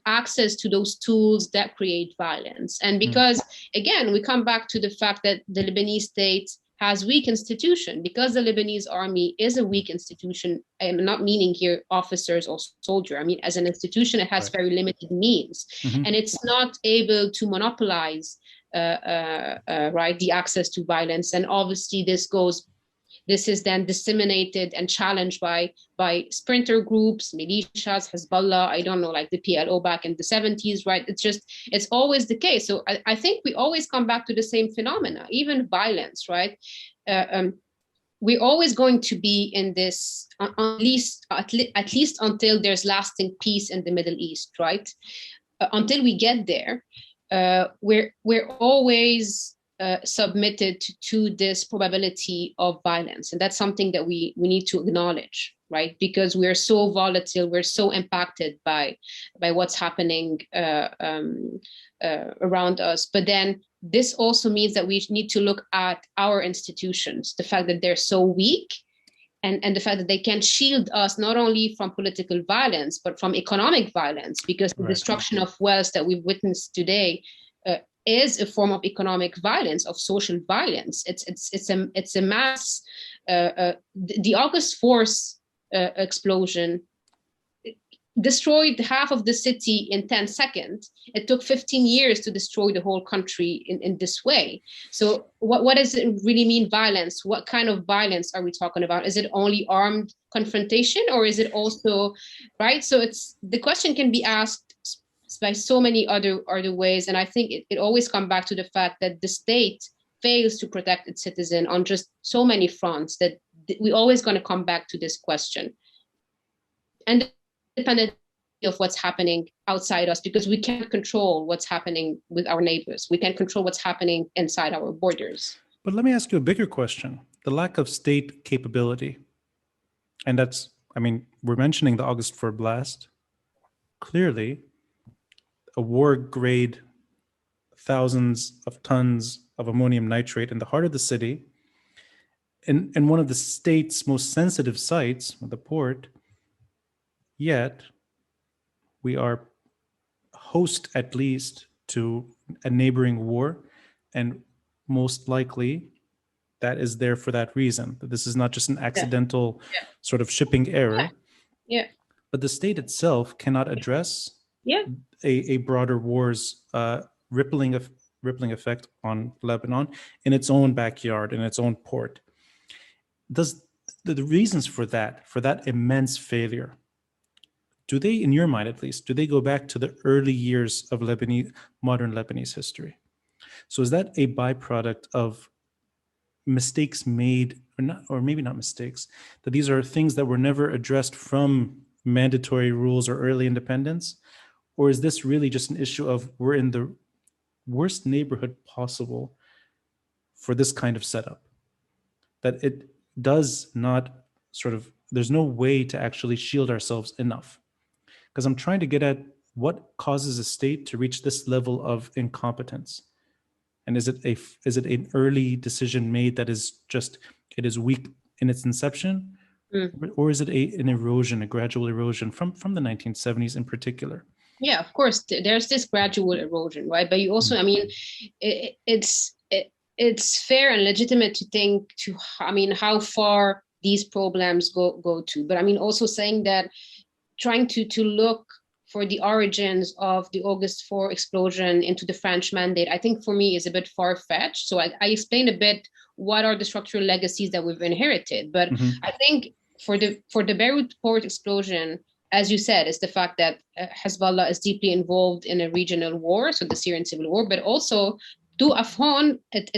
access to those tools that create violence. And because, again, we come back to the fact that the Lebanese state has weak institution, because the Lebanese army is a weak institution. I'm not meaning here officers or soldier. I mean, as an institution, it has very limited means, and it's not able to monopolize the access to violence. And obviously, this is then disseminated and challenged by splinter groups, militias, Hezbollah, I don't know, like the PLO back in the 70s, right? It's always the case. So I think we always come back to the same phenomena, even violence, right? We're always going to be in this, at least until there's lasting peace in the Middle East, right? Until we get there, we're always submitted to this probability of violence. And that's something that we need to acknowledge, right? Because we're so volatile, we're so impacted by what's happening around us. But then this also means that we need to look at our institutions, the fact that they're so weak, and the fact that they can shield us not only from political violence, but from economic violence, because the destruction of wealth that we've witnessed today is a form of economic violence, of social violence. It's a mass. The August 4th explosion destroyed half of the city in 10 seconds. It took 15 years to destroy the whole country in this way. So what does it really mean, violence? What kind of violence are we talking about? Is it only armed confrontation, or is it also, right? So the question can be asked by so many other ways. And I think it always comes back to the fact that the state fails to protect its citizen on just so many fronts, that we're always going to come back to this question. And independent of what's happening outside us, because we can't control what's happening with our neighbors. We can't control what's happening inside our borders. But let me ask you a bigger question. The lack of state capability. And that's, I mean, we're mentioning the August 4 blast. Clearly, a war-grade thousands of tons of ammonium nitrate in the heart of the city, in one of the state's most sensitive sites, the port, yet we are host, at least, to a neighboring war, and most likely that is there for that reason. That this is not just an accidental sort of shipping error. Yeah. But the state itself cannot address a broader war's rippling effect on Lebanon in its own backyard, in its own port. Does the reasons for that immense failure, do they, in your mind at least, do they go back to the early years of modern Lebanese history? So is that a byproduct of mistakes made, or maybe not mistakes, that these are things that were never addressed from mandatory rules or early independence? Or is this really just an issue of we're in the worst neighborhood possible for this kind of setup? That it does not there's no way to actually shield ourselves enough. Because I'm trying to get at what causes a state to reach this level of incompetence. And is it an early decision made that is just, it is weak in its inception? Or is it an erosion, a gradual erosion from the 1970s in particular? Yeah, of course, there's this gradual erosion, right? But you also, I mean, it's fair and legitimate to think how far these problems go to. But I mean, also saying that, trying to look for the origins of the August 4 explosion into the French mandate, I think for me is a bit far-fetched. So I explained a bit what are the structural legacies that we've inherited. But I think for the Beirut port explosion, as you said, is the fact that Hezbollah is deeply involved in a regional war, so the Syrian civil war, but also to Afghan, it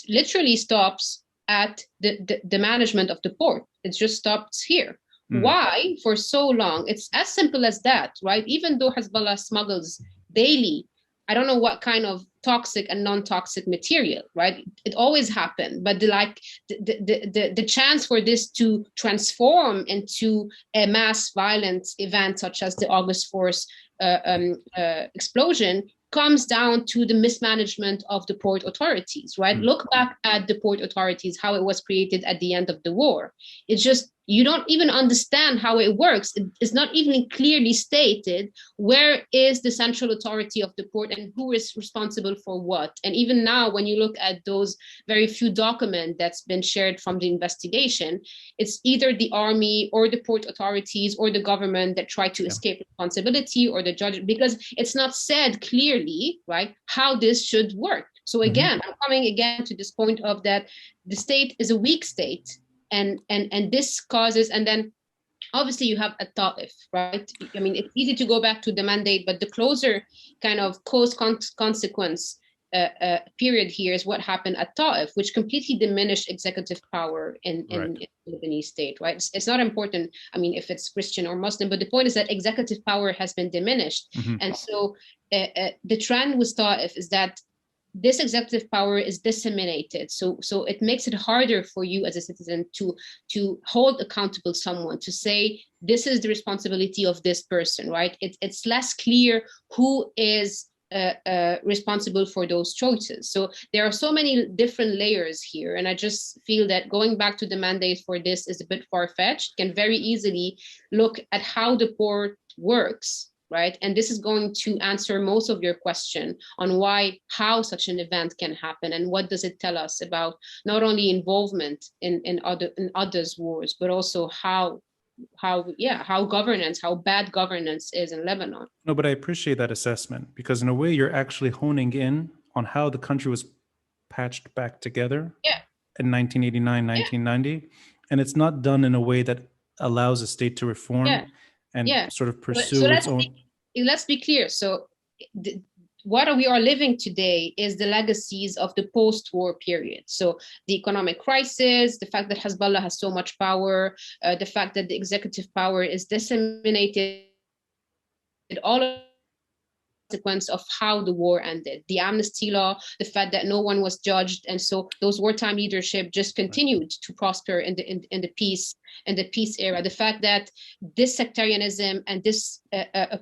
literally stops at the management of the port. It just stops here. Why for so long? It's as simple as that, right? Even though Hezbollah smuggles daily, I don't know what kind of toxic and non-toxic material, right? It always happened, but the chance for this to transform into a mass violence event such as the August 4th explosion comes down to the mismanagement of the port authorities, right? Look back at the port authorities, how it was created at the end of the war. It's just, you don't even understand how it works. It's not even clearly stated where is the central authority of the port and who is responsible for what. And even now, when you look at those very few documents that's been shared from the investigation, it's either the army or the port authorities or the government that try to escape responsibility, or the judge, because it's not said clearly, right, how this should work. So again, I'm coming again to this point of that the state is a weak state. And this causes, and then obviously you have a Ta'if, right? I mean, it's easy to go back to the mandate, but the closer kind of consequence period here is what happened at Ta'if, which completely diminished executive power in the Lebanese state, right? It's not important, I mean, if it's Christian or Muslim, but the point is that executive power has been diminished. And so the trend with Ta'if is that this executive power is disseminated, so it makes it harder for you as a citizen to hold accountable someone, to say this is the responsibility of this person, right? It's less clear who is responsible for those choices. So there are so many different layers here, and I just feel that going back to the mandate for this is a bit far-fetched. Can very easily look at how the port works, right? And this is going to answer most of your question on how such an event can happen, and what does it tell us about not only involvement in others' wars, but also how governance, how bad governance is in Lebanon. No, but I appreciate that assessment, because in a way you're actually honing in on how the country was patched back together in 1989, 1990. And it's not done in a way that allows a state to reform and sort of pursue its own. Let's be clear. So what we are living today is the legacies of the post-war period. So the economic crisis, the fact that Hezbollah has so much power, the fact that the executive power is disseminated, all of consequence of how the war ended, the amnesty law, the fact that no one was judged, and so those wartime leadership just continued to prosper in the peace era. The fact that this sectarianism and this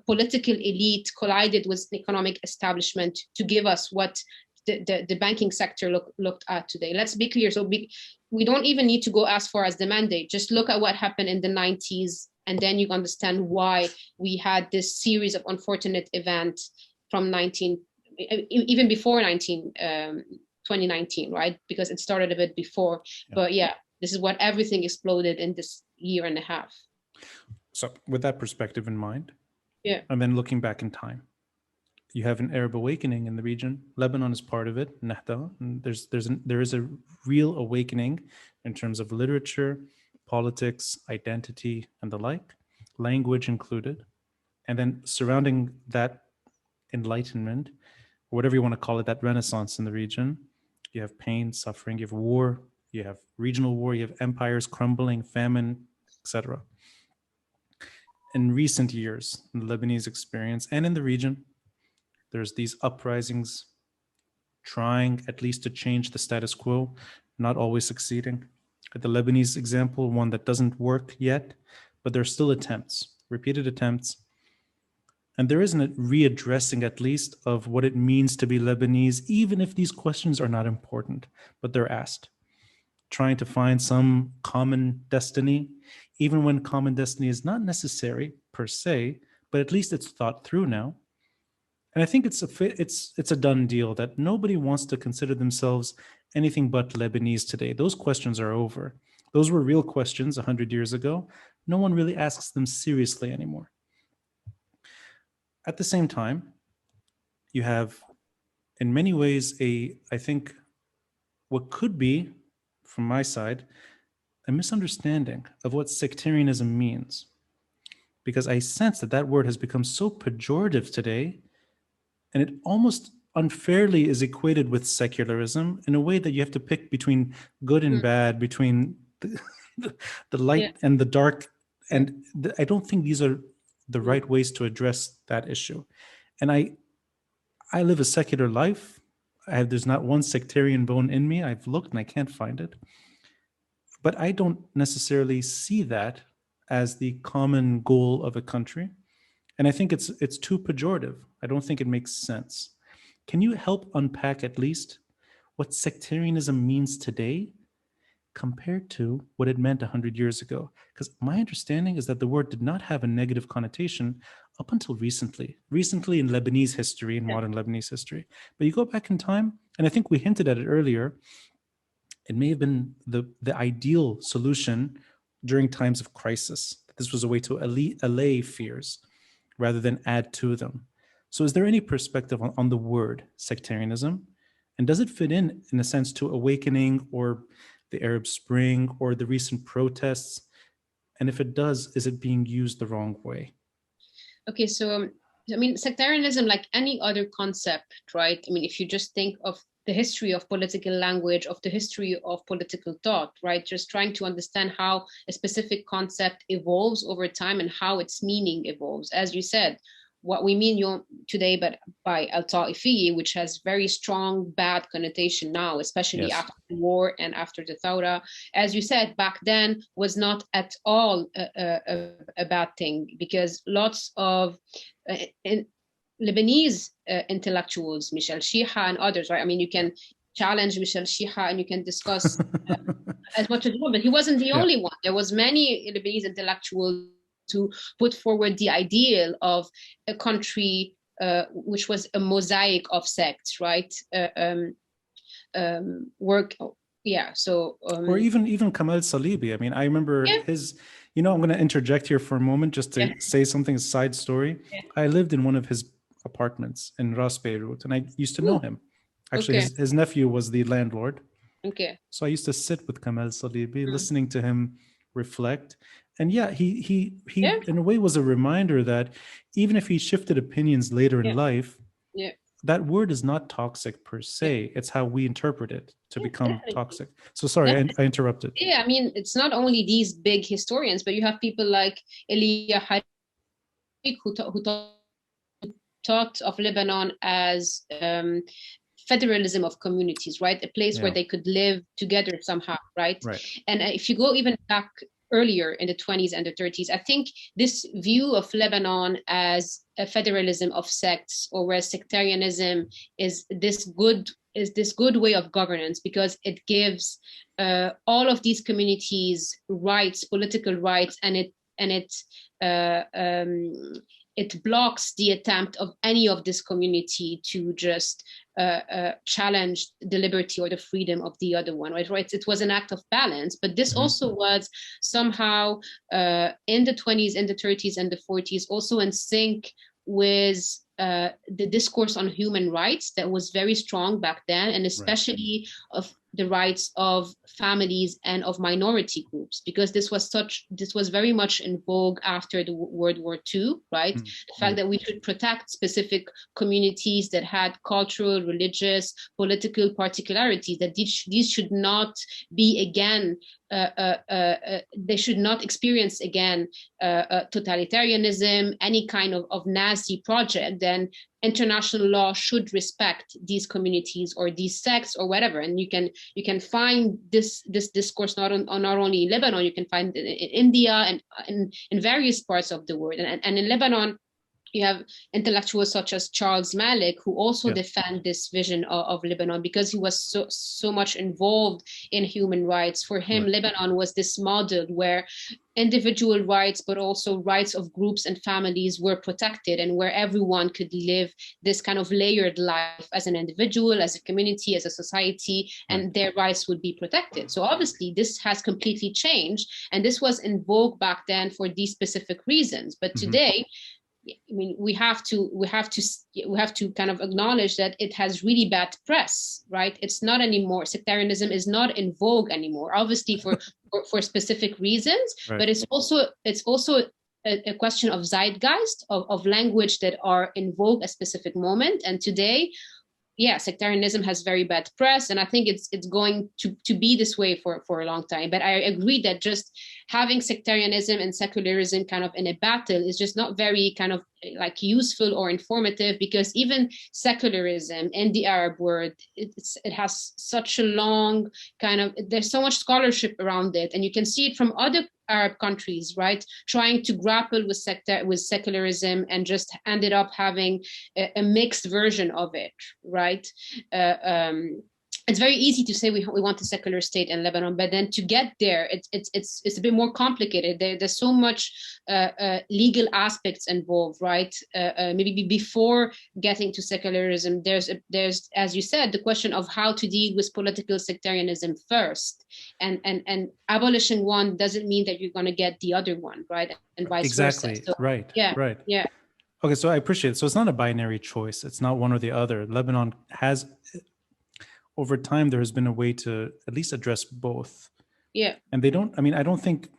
political elite collided with the economic establishment to give us what the banking sector looked at today. Let's be clear. So we don't even need to go as far as the mandate. Just look at what happened in the 90s, and then you understand why we had this series of unfortunate events from even before 2019, right? Because it started a bit before. But this is what everything exploded in this year and a half. So with that perspective in mind, and then looking back in time, you have an Arab awakening in the region. Lebanon is part of it, Nahda. And there is a real awakening in terms of literature, politics, identity, and the like, language included. And then surrounding that enlightenment, or whatever you want to call it, that renaissance in the region, you have pain, suffering, you have war, you have regional war, you have empires crumbling, famine, etc. In recent years, in the Lebanese experience and in the region, there's these uprisings trying at least to change the status quo, not always succeeding. The Lebanese example, one that doesn't work yet, but there are still attempts, repeated attempts. And there isn't a readdressing, at least, of what it means to be Lebanese, even if these questions are not important, but they're asked. Trying to find some common destiny, even when common destiny is not necessary per se, but at least it's thought through now. And I think it's a done deal that nobody wants to consider themselves anything but Lebanese today. Those questions are over. Those were real questions 100 years ago. No one really asks them seriously anymore. At the same time, you have, in many ways, I think, what could be, from my side, a misunderstanding of what sectarianism means. because I sense that that word has become so pejorative today, and it almost unfairly is equated with secularism in a way that you have to pick between good and bad, between the light and the dark. And I don't think these are the right ways to address that issue. And I live a secular life. There's not one sectarian bone in me. I've looked and I can't find it. But I don't necessarily see that as the common goal of a country. And I think it's too pejorative. I don't think it makes sense. Can you help unpack at least what sectarianism means today compared to what it meant 100 years ago? Because my understanding is that the word did not have a negative connotation up until recently in Lebanese history, in modern Lebanese history. But you go back in time, and I think we hinted at it earlier, it may have been the ideal solution during times of crisis. This was a way to allay fears rather than add to them. So is there any perspective on the word sectarianism? And does it fit in a sense, to awakening or the Arab Spring or the recent protests? And if it does, is it being used the wrong way? Okay, so I mean, sectarianism, like any other concept, right? I mean, if you just think of the history of political language, of the history of political thought, right? Just trying to understand how a specific concept evolves over time and how its meaning evolves. As you said, what we mean today, but by al-Ta'ifiyya, which has very strong bad connotation now, especially after the war and after the Thawra, as you said, back then was not at all a bad thing, because lots of Lebanese intellectuals, Michel Chiha and others, right? I mean, you can challenge Michel Chiha and you can discuss as much as you want, but he wasn't the only one. There was many Lebanese intellectuals to put forward the ideal of a country which was a mosaic of sects, right? Or even Kamal Salibi. I mean, I remember his, I'm going to interject here for a moment just to say something, a side story. I lived in one of his apartments in Ras Beirut, and I used to know him. Actually, his nephew was the landlord. Okay. So I used to sit with Kamal Salibi, listening to him reflect. And he in a way was a reminder that even if he shifted opinions later in life, that word is not toxic per se. It's how we interpret it to become toxic. So sorry, I interrupted. Yeah, I mean, it's not only these big historians, but you have people like Elia Harik who thought of Lebanon as federalism of communities, right? A place where they could live together somehow, right? And if you go even back earlier in the 20s and the 30s, I think this view of Lebanon as a federalism of sects, or where sectarianism is this good way of governance, because it gives all of these communities rights, political rights, and it blocks the attempt of any of this community to just challenge the liberty or the freedom of the other one, right? It was an act of balance, but this also was somehow in the 20s, in the 30s, and the 40s, also in sync with the discourse on human rights that was very strong back then, and especially of the rights of families and of minority groups, because this was very much in vogue after the World War II, right? The fact that we should protect specific communities that had cultural, religious, political particularities, that these should not be again, they should not experience again totalitarianism, any kind of Nazi project. Then international law should respect these communities or these sects or whatever. And you can find this discourse not only in Lebanon, you can find it in India and in various parts of the world. And in Lebanon, you have intellectuals such as Charles Malik, who also defend this vision of Lebanon, because he was so much involved in human rights. For him, Lebanon was this model where individual rights, but also rights of groups and families were protected, and where everyone could live this kind of layered life as an individual, as a community, as a society, and their rights would be protected. So obviously this has completely changed, and this was in vogue back then for these specific reasons. But today, I mean, we have to kind of acknowledge that it has really bad press, right? It's not anymore. Sectarianism is not in vogue anymore, obviously for specific reasons, but it's also a question of zeitgeist, of language that are in vogue at a specific moment. And today, yeah, sectarianism has very bad press, and I think it's going to be this way for a long time. But I agree that just having sectarianism and secularism kind of in a battle is just not very kind of like useful or informative, because even secularism in the Arab world, it has such a long kind of, there's so much scholarship around it, and you can see it from other Arab countries, right, trying to grapple with secularism, and just ended up having a mixed version of it, right? It's very easy to say we want a secular state in Lebanon, but then to get there, it's a bit more complicated. There's so much legal aspects involved, right? Maybe before getting to secularism, there's as you said, the question of how to deal with political sectarianism first, and abolishing one doesn't mean that you're going to get the other one, right? And vice Exactly. versa. So, Right. yeah, Right. yeah. Okay, so I appreciate it. So it's not a binary choice. It's not one or the other. Lebanon has, over time, there has been a way to at least address both. Yeah. And they don't, I mean, I don't think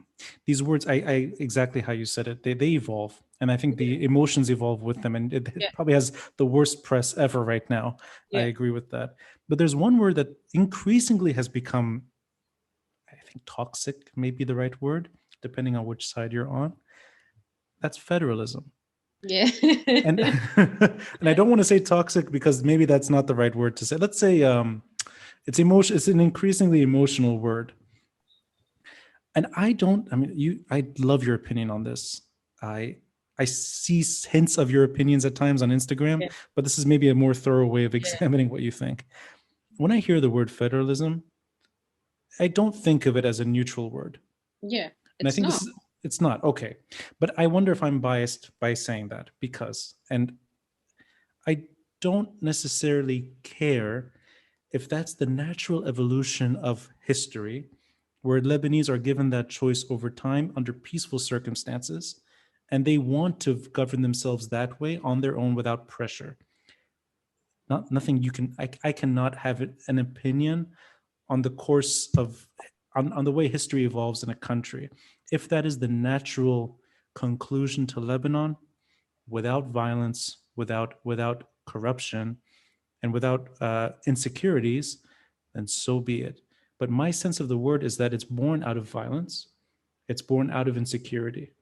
these words, I exactly how you said it, they evolve. And I think the emotions evolve with them. And it probably has the worst press ever right now. I agree with that. But there's one word that increasingly has become, I think toxic may be the right word, depending on which side you're on. That's federalism. Yeah. And and I don't want to say toxic because maybe that's not the right word to say. Let's say it's an increasingly emotional word. And I love your opinion on this. I see hints of your opinions at times on Instagram, but this is maybe a more thorough way of examining what you think. When I hear the word federalism, I don't think of it as a neutral word. Yeah. And I think it's not. Okay. But I wonder if I'm biased by saying that, because, and I don't necessarily care if that's the natural evolution of history, where Lebanese are given that choice over time under peaceful circumstances, and they want to govern themselves that way on their own without pressure. Nothing you can, I cannot have an opinion on the course of, on the way history evolves in a country. If that is the natural conclusion to Lebanon, without violence, without corruption, and without insecurities, then so be it. But my sense of the word is that it's born out of violence, it's born out of insecurity,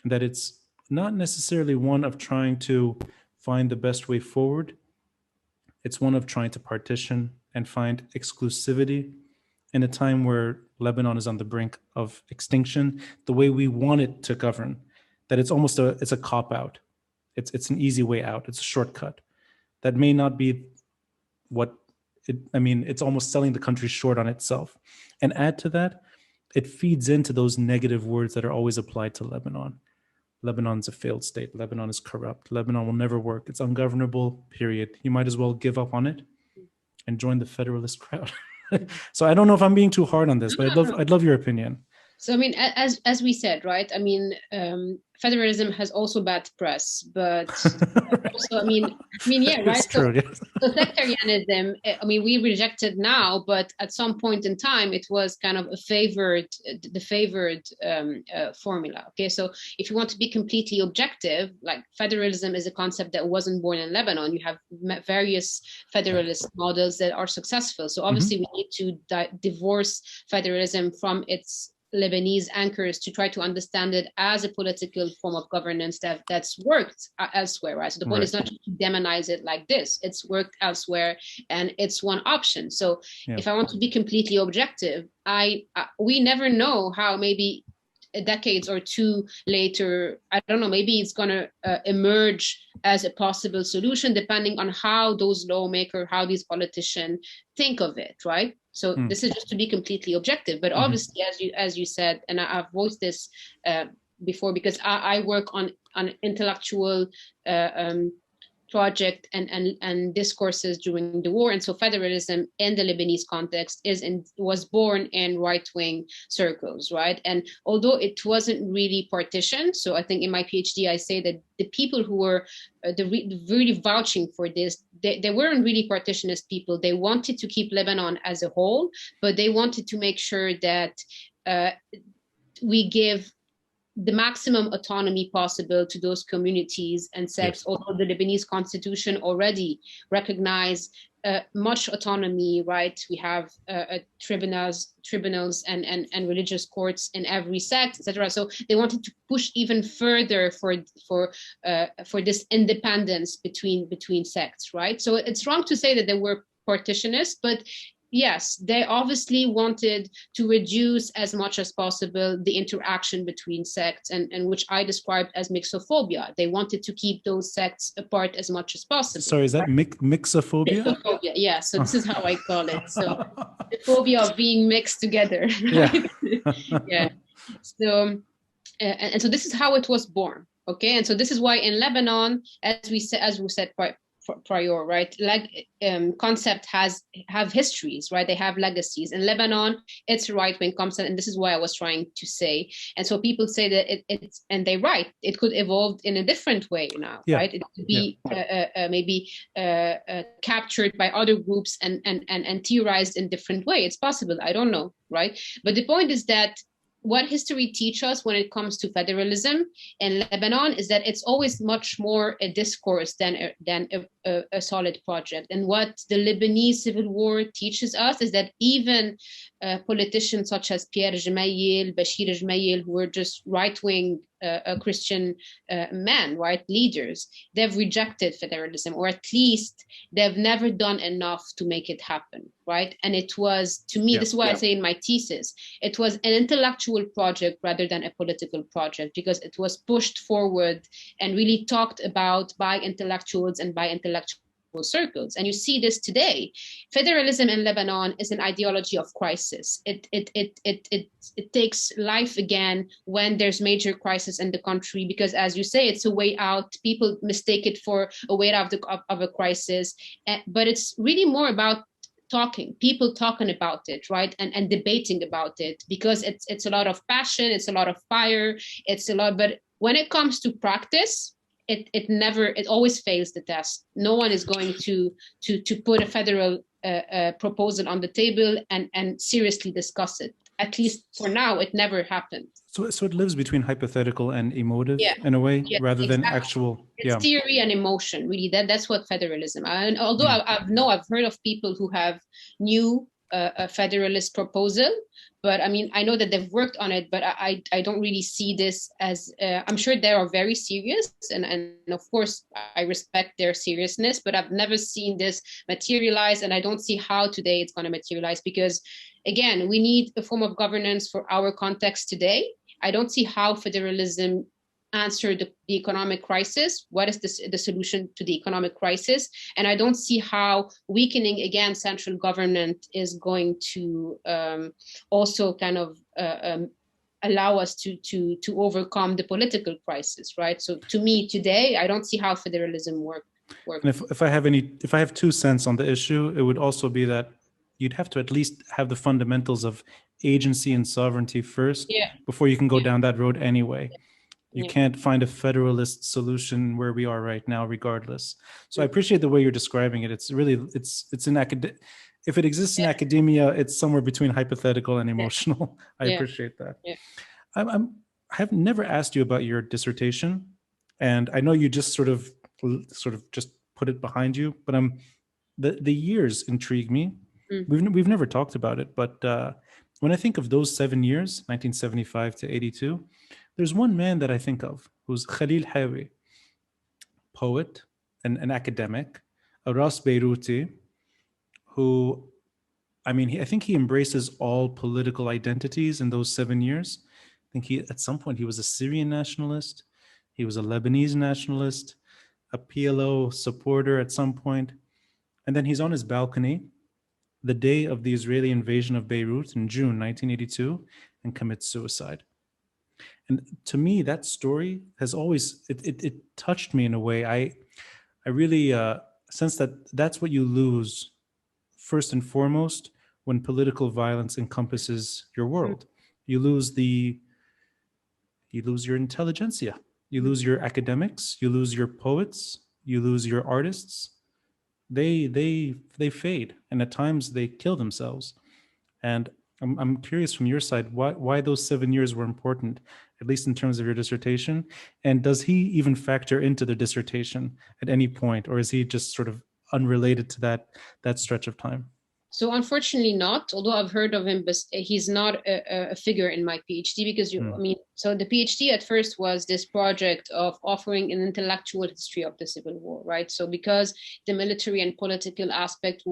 and that it's not necessarily one of trying to find the best way forward. It's one of trying to partition and find exclusivity in a time where Lebanon is on the brink of extinction, the way we want it to govern, that it's almost it's a cop-out. It's an easy way out. It's a shortcut. That may not be what it's almost selling the country short on itself. And add to that, it feeds into those negative words that are always applied to Lebanon. Lebanon's a failed state. Lebanon is corrupt. Lebanon will never work. It's ungovernable, period. You might as well give up on it and join the Federalist crowd. So I don't know if I'm being too hard on this, but I'd love your opinion. So, I mean, as we said, right? I mean, federalism has also bad press, but also, I mean, yeah, right? It's true, yes. So sectarianism, I mean, we reject it now, but at some point in time, it was kind of the favored formula. Okay, so if you want to be completely objective, like federalism is a concept that wasn't born in Lebanon. You have various federalist models that are successful. So obviously, we need to divorce federalism from its Lebanese anchors to try to understand it as a political form of governance that's worked elsewhere, right? So the point is not to demonize it like this. It's worked elsewhere, and it's one option. So if I want to be completely objective, we never know how maybe decades or two later, I don't know, maybe it's going to emerge as a possible solution depending on how those lawmakers, how these politicians think of it, right? So this is just to be completely objective. But obviously, as you said, and I've voiced this before, because I work on intellectual project and discourses during the war, and so federalism in the Lebanese context was born in right-wing circles, right? And although it wasn't really partitioned, so I think in my PhD I say that the people who were really vouching for this, they weren't really partitionist people. They wanted to keep Lebanon as a whole, but they wanted to make sure that we give the maximum autonomy possible to those communities and sects, Yes. although the Lebanese constitution already recognized much autonomy, right? We have tribunals and religious courts in every sect, etc. So they wanted to push even further for this independence between sects, right? So it's wrong to say that they were partitionists, but yes, they obviously wanted to reduce as much as possible the interaction between sects, and which I described as mixophobia. They wanted to keep those sects apart as much as possible. Sorry, is that mixophobia? Mixophobia, yeah. So this is how I call it. So the phobia of being mixed together, right? Yeah. Yeah. So and so this is how it was born. Okay, and so this is why in Lebanon, as we said prior, right, like concept have histories, right? They have legacies. In Lebanon, it's right wing concept, and this is what I was trying to say. And so people say that it's, and they write, it could evolve in a different way now, Yeah. right? It could be maybe captured by other groups and theorized in different way. It's possible. I don't know, right? But the point is that what history teaches us when it comes to federalism in Lebanon is that it's always much more a discourse than a solid project. And what the Lebanese civil war teaches us is that even politicians such as Pierre Gemayel, Bashir Gemayel, who were just right-wing Christian men, right, leaders, they've rejected federalism, or at least they've never done enough to make it happen, right? And it was, to me, this is why I say in my thesis, it was an intellectual project rather than a political project, because it was pushed forward and really talked about by intellectuals and by intellectual circles. And you see this today. Federalism in Lebanon is an ideology of crisis. It takes life again when there's major crisis in the country, because as you say, it's a way out. People mistake it for a way out of a crisis. But it's really more about people talking about it, right? And debating about it, because it's a lot of passion, it's a lot of fire, it's a lot, but when it comes to practice, it always fails the test. No one is going to put a federal proposal on the table and seriously discuss it. At least for now, it never happened. So it lives between hypothetical and emotive in a way, rather than actual. It's theory and emotion, really. That's what federalism. And although I've heard of people who have new a federalist proposal, but I mean, I know that they've worked on it, but I don't really see this as, I'm sure they are very serious, and of course I respect their seriousness, but I've never seen this materialize, and I don't see how today it's going to materialize, because again, we need a form of governance for our context today. I don't see how federalism answered the economic crisis. What is the solution to the economic crisis? And I don't see how weakening, again, central government is going to also kind of allow us to overcome the political crisis, right? So to me today, I don't see how federalism works. And if I have 2 cents on the issue, it would also be that you'd have to at least have the fundamentals of agency and sovereignty first before you can go down that road anyway. You can't find a federalist solution where we are right now, regardless. So I appreciate the way you're describing it. It's really, it's an academic, if it exists in academia, it's somewhere between hypothetical and emotional. I appreciate that. I have never asked you about your dissertation, and I know you just sort of just put it behind you, but the years intrigue me. We've never talked about it, but when I think of those 7 years, 1975 to 82, there's one man that I think of who's Khalil Hawi, poet and an academic, a Ras Beiruti, who, I mean, I think he embraces all political identities in those 7 years. I think at some point he was a Syrian nationalist, he was a Lebanese nationalist, a PLO supporter at some point, and then he's on his balcony the day of the Israeli invasion of Beirut in June 1982 and commits suicide. And to me, that story has always, it touched me in a way. I really sense that that's what you lose first and foremost when political violence encompasses your world. You lose your intelligentsia, you lose your academics, you lose your poets, you lose your artists. They fade, and at times they kill themselves. And I'm curious from your side, why those 7 years were important, at least in terms of your dissertation. And does he even factor into the dissertation at any point, or is he just sort of unrelated to that stretch of time? So unfortunately not, although I've heard of him, but he's not a figure in my PhD because so the PhD at first was this project of offering an intellectual history of the Civil War, right? So because the military and political aspect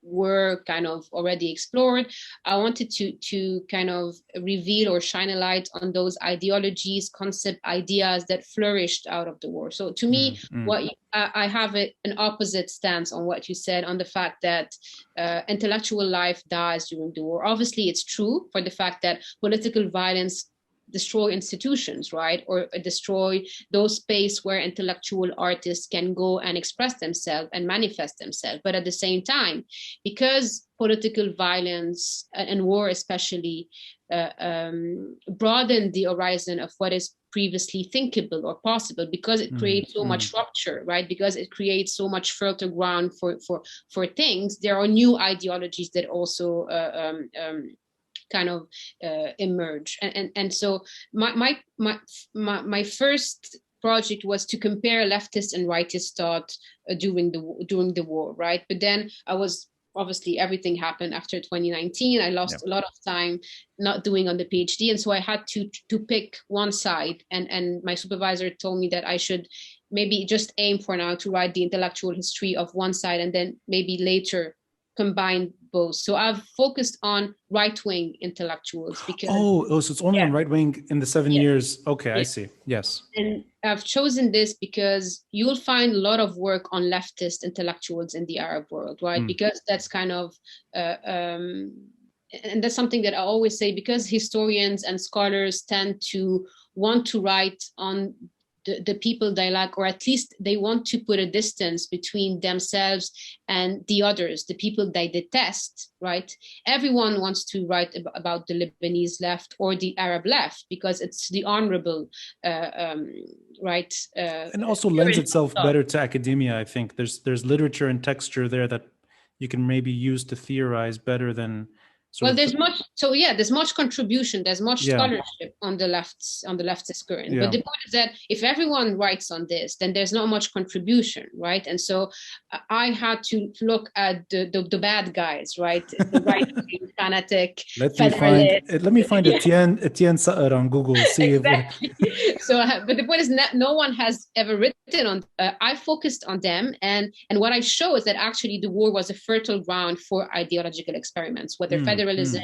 were kind of already explored, I wanted to kind of reveal or shine a light on those ideologies, concept, ideas that flourished out of the war. So to me, I have an opposite stance on what you said, on the fact that intellectual life dies during the war. Obviously, it's true for the fact that political violence destroy institutions, right? Or destroy those space where intellectual artists can go and express themselves and manifest themselves. But at the same time, because political violence and war especially broaden the horizon of what is previously thinkable or possible, because it creates so much rupture, right? Because it creates so much fertile ground for things. There are new ideologies that also kind of emerge, and so my first project was to compare leftist and rightist thought during the war, right? But then I was obviously everything happened after 2019. I lost a lot of time not doing on the PhD, and so I had to pick one side. And my supervisor told me that I should maybe just aim for now to write the intellectual history of one side, and then maybe later combine both. So I've focused on right-wing intellectuals because so it's only on right-wing in the 7 years. Okay, I see. Yes. And I've chosen this because you'll find a lot of work on leftist intellectuals in the Arab world, right? Because that's kind of and that's something that I always say, because historians and scholars tend to want to write on the people they like, or at least they want to put a distance between themselves and the others, the people they detest, right? Everyone wants to write about the Lebanese left or the Arab left because it's the honorable, right? And also lends itself better to academia, I think. There's literature and texture there that you can maybe use to theorize better than there's much contribution, there's much scholarship on the leftist current. But the point is that if everyone writes on this, then there's not much contribution, right? And so I had to look at the bad guys, right? The right-wing fanatic. Let me find Etienne Saer on Google. See exactly. But the point is, no one has ever written on. I focused on them, and what I show is that actually the war was a fertile ground for ideological experiments, whether federalism,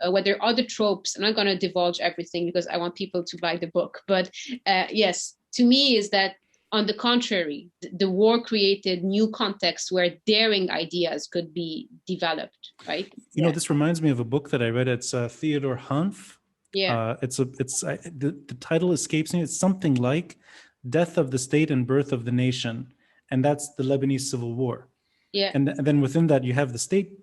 whether other tropes. I'm not going to divulge everything because I want people to buy the book. But yes, to me is that, on the contrary, the war created new contexts where daring ideas could be developed, right? You know, this reminds me of a book that I read. It's Theodor Hanf. Yeah. The title escapes me. It's something like Death of the State and Birth of the Nation. And that's the Lebanese Civil War. Yeah. And then within that, you have the state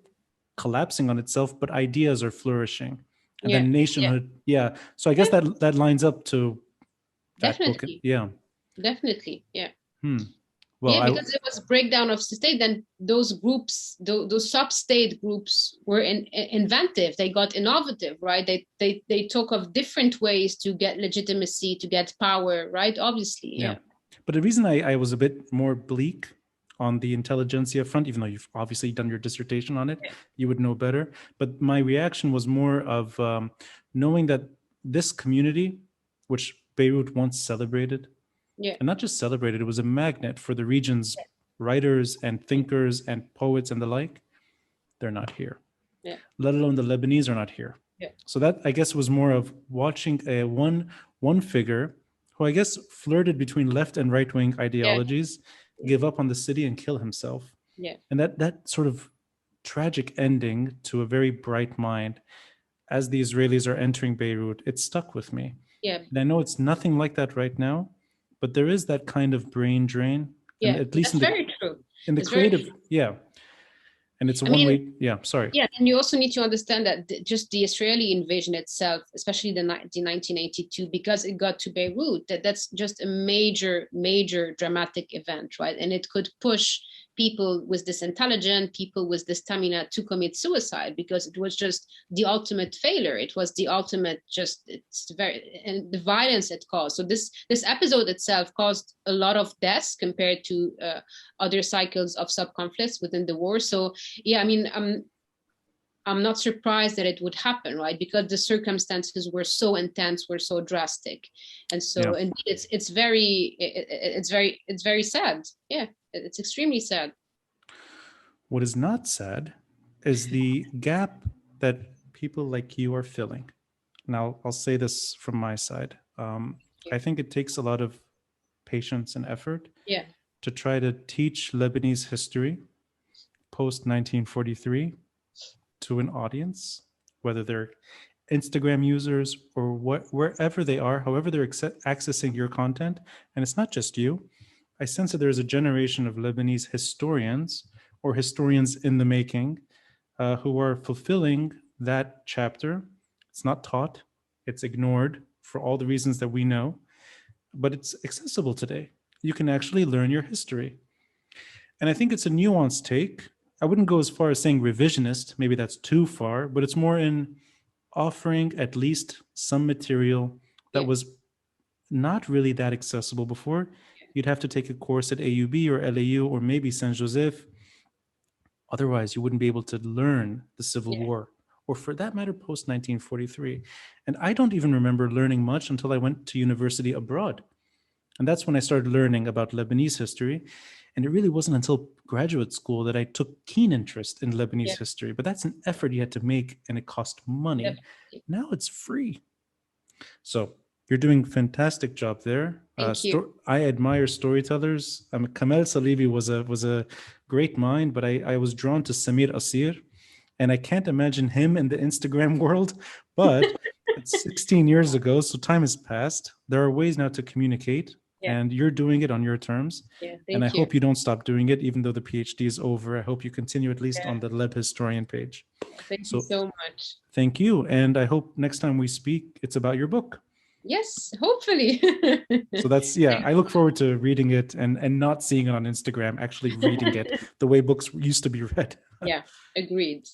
collapsing on itself, but ideas are flourishing. And then nationhood. Yeah. So I guess that lines up to that book. Yeah. Definitely. Yeah. Well, because it was breakdown of the state. Then those groups, those sub-state groups, were inventive. They got innovative, right? They talk of different ways to get legitimacy, to get power, right? Obviously, yeah. But the reason I was a bit more bleak on the intelligentsia front, even though you've obviously done your dissertation on it, you would know better. But my reaction was more of knowing that this community, which Beirut once celebrated, and not just celebrated, it was a magnet for the region's writers and thinkers and poets and the like. They're not here. Let alone the Lebanese are not here. So that, I guess, was more of watching one figure who I guess flirted between left and right-wing ideologies, give up on the city and kill himself. And that sort of tragic ending to a very bright mind as the Israelis are entering Beirut, it stuck with me. And I know it's nothing like that right now, but there is that kind of brain drain. And at least very true. In the creative, and it's way. Sorry. And you also need to understand that just the Israeli invasion itself, especially the 1982, because it got to Beirut, that's just a major dramatic event, right? And it could push people with this intelligence, people with the stamina to commit suicide, because it was just the ultimate failure. It was the ultimate and the violence it caused. So this episode itself caused a lot of deaths compared to other cycles of sub-conflicts within the war. So yeah, I mean, I'm not surprised that it would happen, right? Because the circumstances were so intense, were so drastic, and so indeed, it's very sad. Yeah, it's extremely sad. What is not sad is the gap that people like you are filling. Now, I'll say this from my side. I think it takes a lot of patience and effort to try to teach Lebanese history post 1943 to an audience, whether they're Instagram users or wherever they are, however they're accessing your content. And it's not just you. I sense that there's a generation of Lebanese historians or historians in the making who are fulfilling that chapter. It's not taught, it's ignored for all the reasons that we know, but it's accessible today. You can actually learn your history. And I think it's a nuanced take. I wouldn't go as far as saying revisionist, maybe that's too far, but it's more in offering at least some material that was not really that accessible before. You'd have to take a course at AUB or LAU or maybe Saint Joseph. Otherwise, you wouldn't be able to learn the Civil War, or for that matter, post 1943. And I don't even remember learning much until I went to university abroad. And that's when I started learning about Lebanese history. And it really wasn't until graduate school that I took keen interest in Lebanese history. But that's an effort you had to make, and it cost money. Now it's free. So you're doing a fantastic job there. Thank you. I admire storytellers. Kamel Salibi was a great mind, but I was drawn to Samir Asir, and I can't imagine him in the Instagram world. But it's 16 years ago, so time has passed. There are ways now to communicate, and you're doing it on your terms. And I hope you don't stop doing it, even though the PhD is over. I hope you continue at least on the Leb.Historian page. Thank you so much. Thank you. And I hope next time we speak, it's about your book. Yes, hopefully. So that's, I look forward to reading it and not seeing it on Instagram, actually reading it the way books used to be read. Yeah, agreed.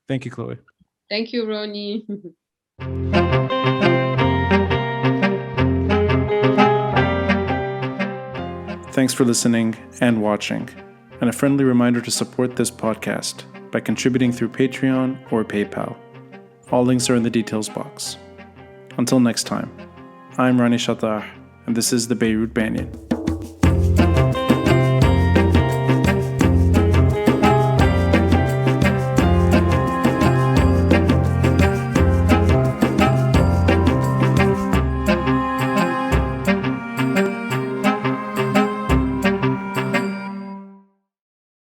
Thank you, Chloé. Thank you, Ronnie. Thanks for listening and watching. And a friendly reminder to support this podcast by contributing through Patreon or PayPal. All links are in the details box. Until next time, I'm Rani Shatah, and this is the Beirut Banyan.